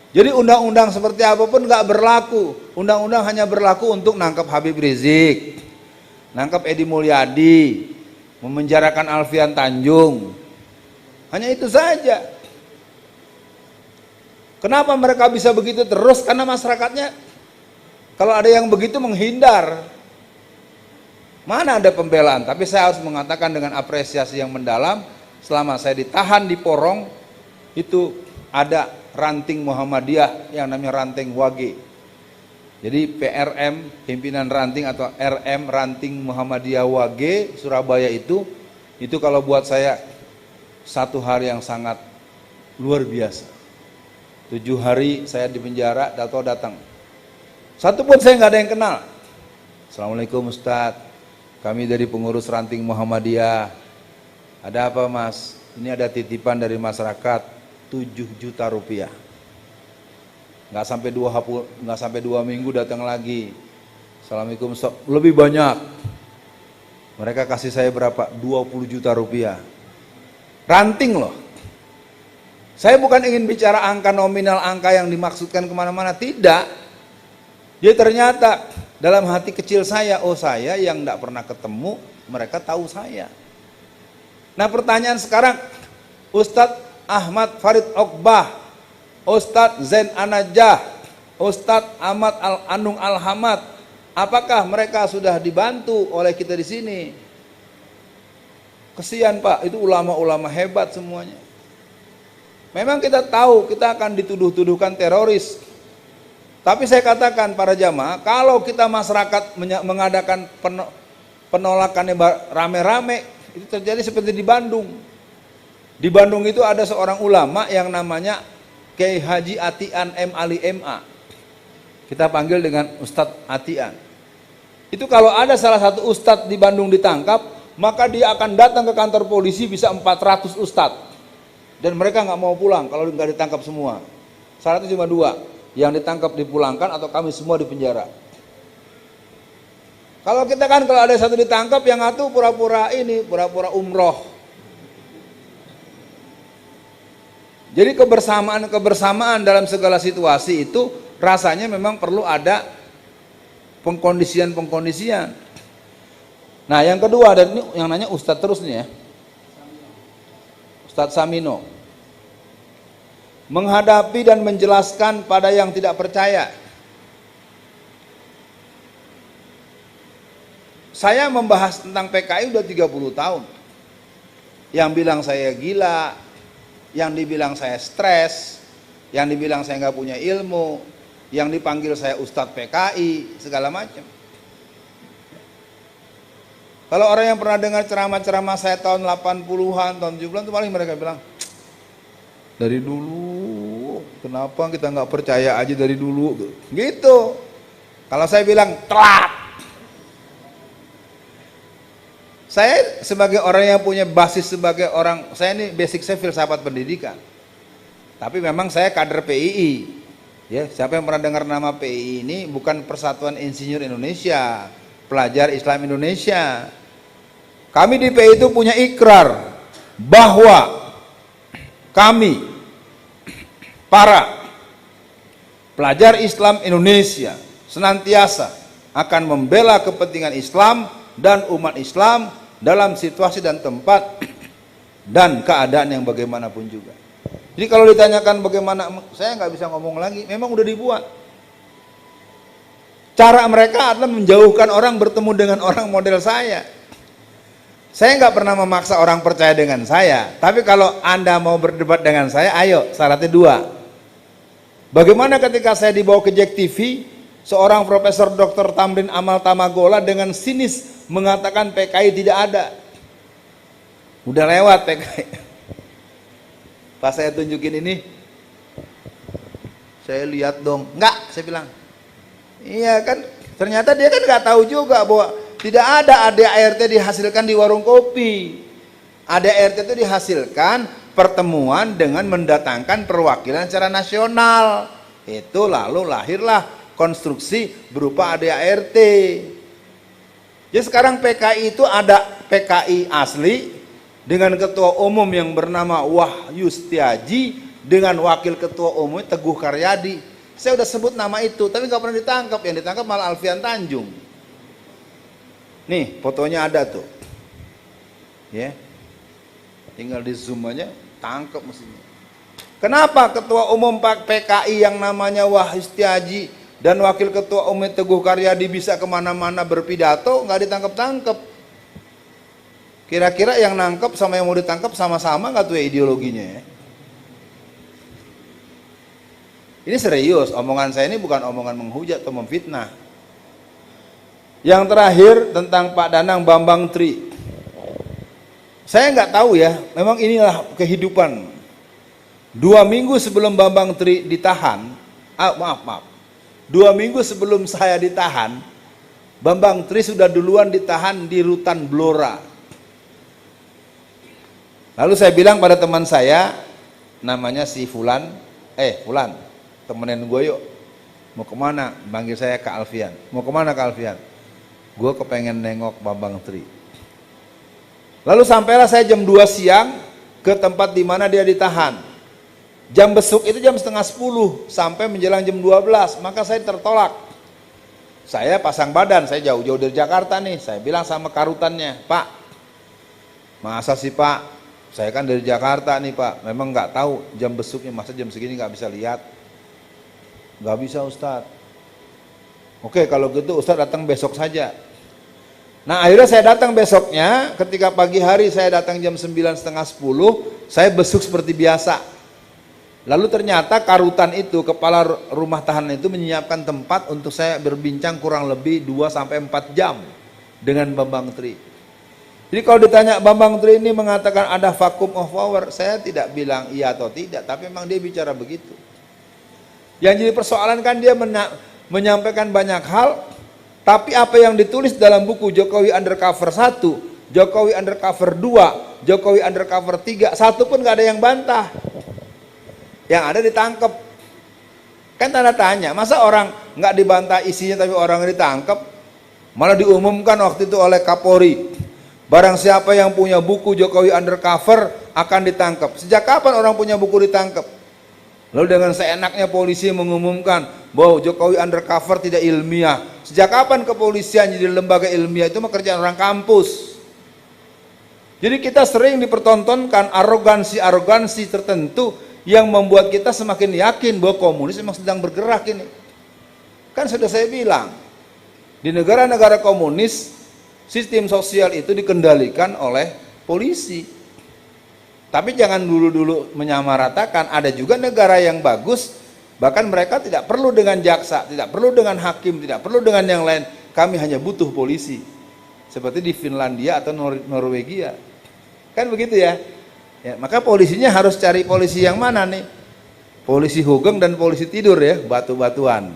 Jadi undang-undang seperti apapun nggak berlaku. Undang-undang hanya berlaku untuk nangkap Habib Rizik, nangkap Edi Mulyadi, memenjarakan Alfian Tanjung. Hanya itu saja. Kenapa mereka bisa begitu terus? Karena masyarakatnya kalau ada yang begitu menghindar. Mana ada pembelaan? Tapi saya harus mengatakan dengan apresiasi yang mendalam, selama saya ditahan di Porong, itu ada ranting Muhammadiyah yang namanya ranting Wage. Jadi PRM, pimpinan ranting atau RM ranting Muhammadiyah Wage Surabaya itu kalau buat saya satu hari yang sangat luar biasa. 7 hari saya di penjara, Dato datang. Satu pun saya nggak ada yang kenal. Assalamualaikum Ustadz, kami dari pengurus ranting Muhammadiyah. Ada apa Mas? Ini ada titipan dari masyarakat 7 juta rupiah. Nggak sampai 2 minggu datang lagi. Assalamualaikum, lebih banyak. Mereka kasih saya berapa? 20 juta rupiah. Ranting loh. Saya bukan ingin bicara angka nominal, angka yang dimaksudkan kemana-mana, tidak. Jadi ternyata dalam hati kecil saya, oh saya yang nggak pernah ketemu, mereka tahu saya. Nah pertanyaan sekarang, Ustadz Ahmad Farid Okbah, Ustadz Zain Anajah, Ustadz Ahmad Anung Alhamad, apakah mereka sudah dibantu oleh kita di sini? Kesian Pak, itu ulama-ulama hebat semuanya. Memang kita tahu kita akan dituduh-tuduhkan teroris. Tapi saya katakan para jamaah, kalau kita masyarakat mengadakan penolakannya rame-rame, itu terjadi seperti di Bandung. Di Bandung itu ada seorang ulama yang namanya Kiai Haji Atian M. Ali MA. Kita panggil dengan Ustadz Atian. Itu kalau ada salah satu ustadz di Bandung ditangkap, maka dia akan datang ke kantor polisi bisa 400 ustadz. Dan mereka nggak mau pulang kalau nggak ditangkap semua. Syaratnya cuma 2, yang ditangkap dipulangkan atau kami semua dipenjara. Kalau kita kan kalau ada satu ditangkap yang satu pura-pura umroh. Jadi kebersamaan dalam segala situasi itu rasanya memang perlu ada pengkondisian. Nah yang kedua, dan ini yang nanya Ustadz terus nih ya, Ustadz Samino, menghadapi dan menjelaskan pada yang tidak percaya. Saya membahas tentang PKI udah 30 tahun. yang bilang saya gila, yang dibilang saya stres, yang dibilang saya nggak punya ilmu, yang dipanggil saya Ustadz PKI, segala macam. Kalau orang yang pernah dengar ceramah-ceramah saya tahun 80-an, tahun 70-an itu paling mereka bilang, dari dulu, kenapa kita nggak percaya aja dari dulu, gitu. Kalau saya bilang telat. Saya sebagai orang yang punya basis sebagai orang, saya ini basic saya filsafat pendidikan. Tapi memang saya kader PII. Ya, siapa yang pernah dengar nama PII ini? Bukan Persatuan Insinyur Indonesia, Pelajar Islam Indonesia. Kami di PII itu punya ikrar bahwa kami para pelajar Islam Indonesia senantiasa akan membela kepentingan Islam dan umat Islam dalam situasi dan tempat dan keadaan yang bagaimanapun juga. Jadi kalau ditanyakan bagaimana, saya nggak bisa ngomong lagi, memang udah dibuat. Cara mereka adalah menjauhkan orang bertemu dengan orang model saya. Saya nggak pernah memaksa orang percaya dengan saya, tapi kalau Anda mau berdebat dengan saya, ayo, syaratnya 2. Bagaimana ketika saya dibawa ke Jack TV, seorang Profesor Dr. Tamrin Amal Tamagola dengan sinis mengatakan PKI tidak ada. Udah lewat PKI. Pas saya tunjukin ini, saya lihat dong, enggak, saya bilang. Iya kan, ternyata dia kan nggak tahu juga bahwa tidak ada ADART dihasilkan di warung kopi. ADART itu dihasilkan pertemuan dengan mendatangkan perwakilan secara nasional. Itu lalu lahirlah konstruksi berupa ADART. Jadi sekarang PKI itu ada PKI asli dengan ketua umum yang bernama Wahyu Setiaji dengan wakil ketua umum Teguh Karyadi. Saya udah sebut nama itu, tapi nggak pernah ditangkap. Yang ditangkap malah Alfian Tanjung. Nih, fotonya ada tuh. Ya. Tinggal di zoom aja, tangkap mestinya. Kenapa ketua umum PKI yang namanya Wahyu Setiaji dan wakil ketua umum Teguh Karyadi bisa kemana-mana berpidato, nggak ditangkap-tangkap? Kira-kira yang nangkep sama yang mau ditangkap sama-sama nggak tuh ya ideologinya ya? Ini serius, omongan saya ini bukan omongan menghujat atau memfitnah. Yang terakhir tentang Pak Danang Bambang Tri. Saya nggak tahu ya, memang inilah kehidupan. 2 minggu sebelum Bambang Tri ditahan, maaf. 2 minggu sebelum saya ditahan, Bambang Tri sudah duluan ditahan di Rutan Blora. Lalu saya bilang pada teman saya, namanya si Fulan, Fulan, temenin gue yuk. Mau kemana? Panggil saya Kak Alfian. Mau kemana Kak Alfian? Gue kepengen nengok Bambang Tri. Lalu sampailah saya jam 2 siang ke tempat di mana dia ditahan. Jam besuk itu jam setengah 10 sampai menjelang jam 12, maka saya tertolak. Saya pasang badan, saya jauh-jauh dari Jakarta nih. Saya bilang sama karutannya, Pak, masa sih Pak? Saya kan dari Jakarta nih Pak, memang nggak tahu jam besuknya, masa jam segini nggak bisa lihat? Nggak bisa Ustadz. Oke, kalau gitu Ustadz datang besok saja. Nah akhirnya saya datang besoknya, ketika pagi hari saya datang jam 9, setengah 10, saya besuk seperti biasa. Lalu ternyata karutan itu, kepala rumah tahanan itu menyiapkan tempat untuk saya berbincang kurang lebih 2-4 jam dengan Bambang Tri. Jadi kalau ditanya Bambang Tri ini mengatakan ada vacuum of power, saya tidak bilang iya atau tidak, tapi memang dia bicara begitu. Yang jadi persoalan kan dia menyampaikan banyak hal, tapi apa yang ditulis dalam buku Jokowi Undercover 1, Jokowi Undercover 2, Jokowi Undercover 3, satu pun gak ada yang bantah. Yang ada ditangkap. Kan tanda tanya, masa orang nggak dibantah isinya tapi orang ditangkap? Malah diumumkan waktu itu oleh Kapolri, barang siapa yang punya buku Jokowi Undercover akan ditangkap. Sejak kapan orang punya buku ditangkap? Lalu dengan seenaknya polisi mengumumkan bahwa Jokowi Undercover tidak ilmiah. Sejak kapan kepolisian jadi lembaga ilmiah? Itu pekerjaan orang kampus. Jadi kita sering dipertontonkan arogansi-arogansi tertentu yang membuat kita semakin yakin bahwa komunis memang sedang bergerak ini. Kan sudah saya bilang, di negara-negara komunis sistem sosial itu dikendalikan oleh polisi. Tapi jangan dulu-dulu menyamaratakan, ada juga negara yang bagus, bahkan mereka tidak perlu dengan jaksa, tidak perlu dengan hakim, tidak perlu dengan yang lain. Kami hanya butuh polisi. Seperti di Finlandia atau Norwegia. Kan begitu ya? Ya, maka polisinya harus cari polisi yang mana nih? Polisi hugeng dan polisi tidur ya, batu-batuan.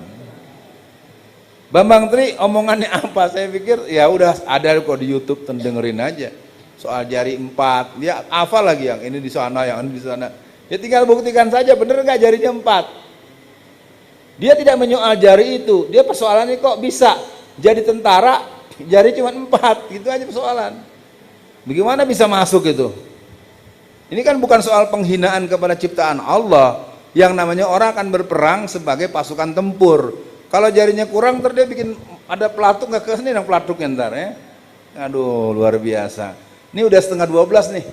Bambang Tri omongannya apa? Saya pikir ya udah ada kok di YouTube, dengerin aja. Soal jari 4, dia hafal lagi yang ini di sana, yang ini di sana. Ya tinggal buktikan saja bener nggak jarinya 4. Dia tidak menyoal jari itu, dia persoalannya kok bisa jadi tentara jari cuma 4, gitu aja persoalan. Bagaimana bisa masuk itu? Ini kan bukan soal penghinaan kepada ciptaan Allah. Yang namanya orang akan berperang sebagai pasukan tempur. Kalau jarinya kurang, ntar dia bikin ada pelatuk, nggak ke sini yang pelatuknya ntar ya. Aduh, luar biasa. Ini udah setengah 12 nih.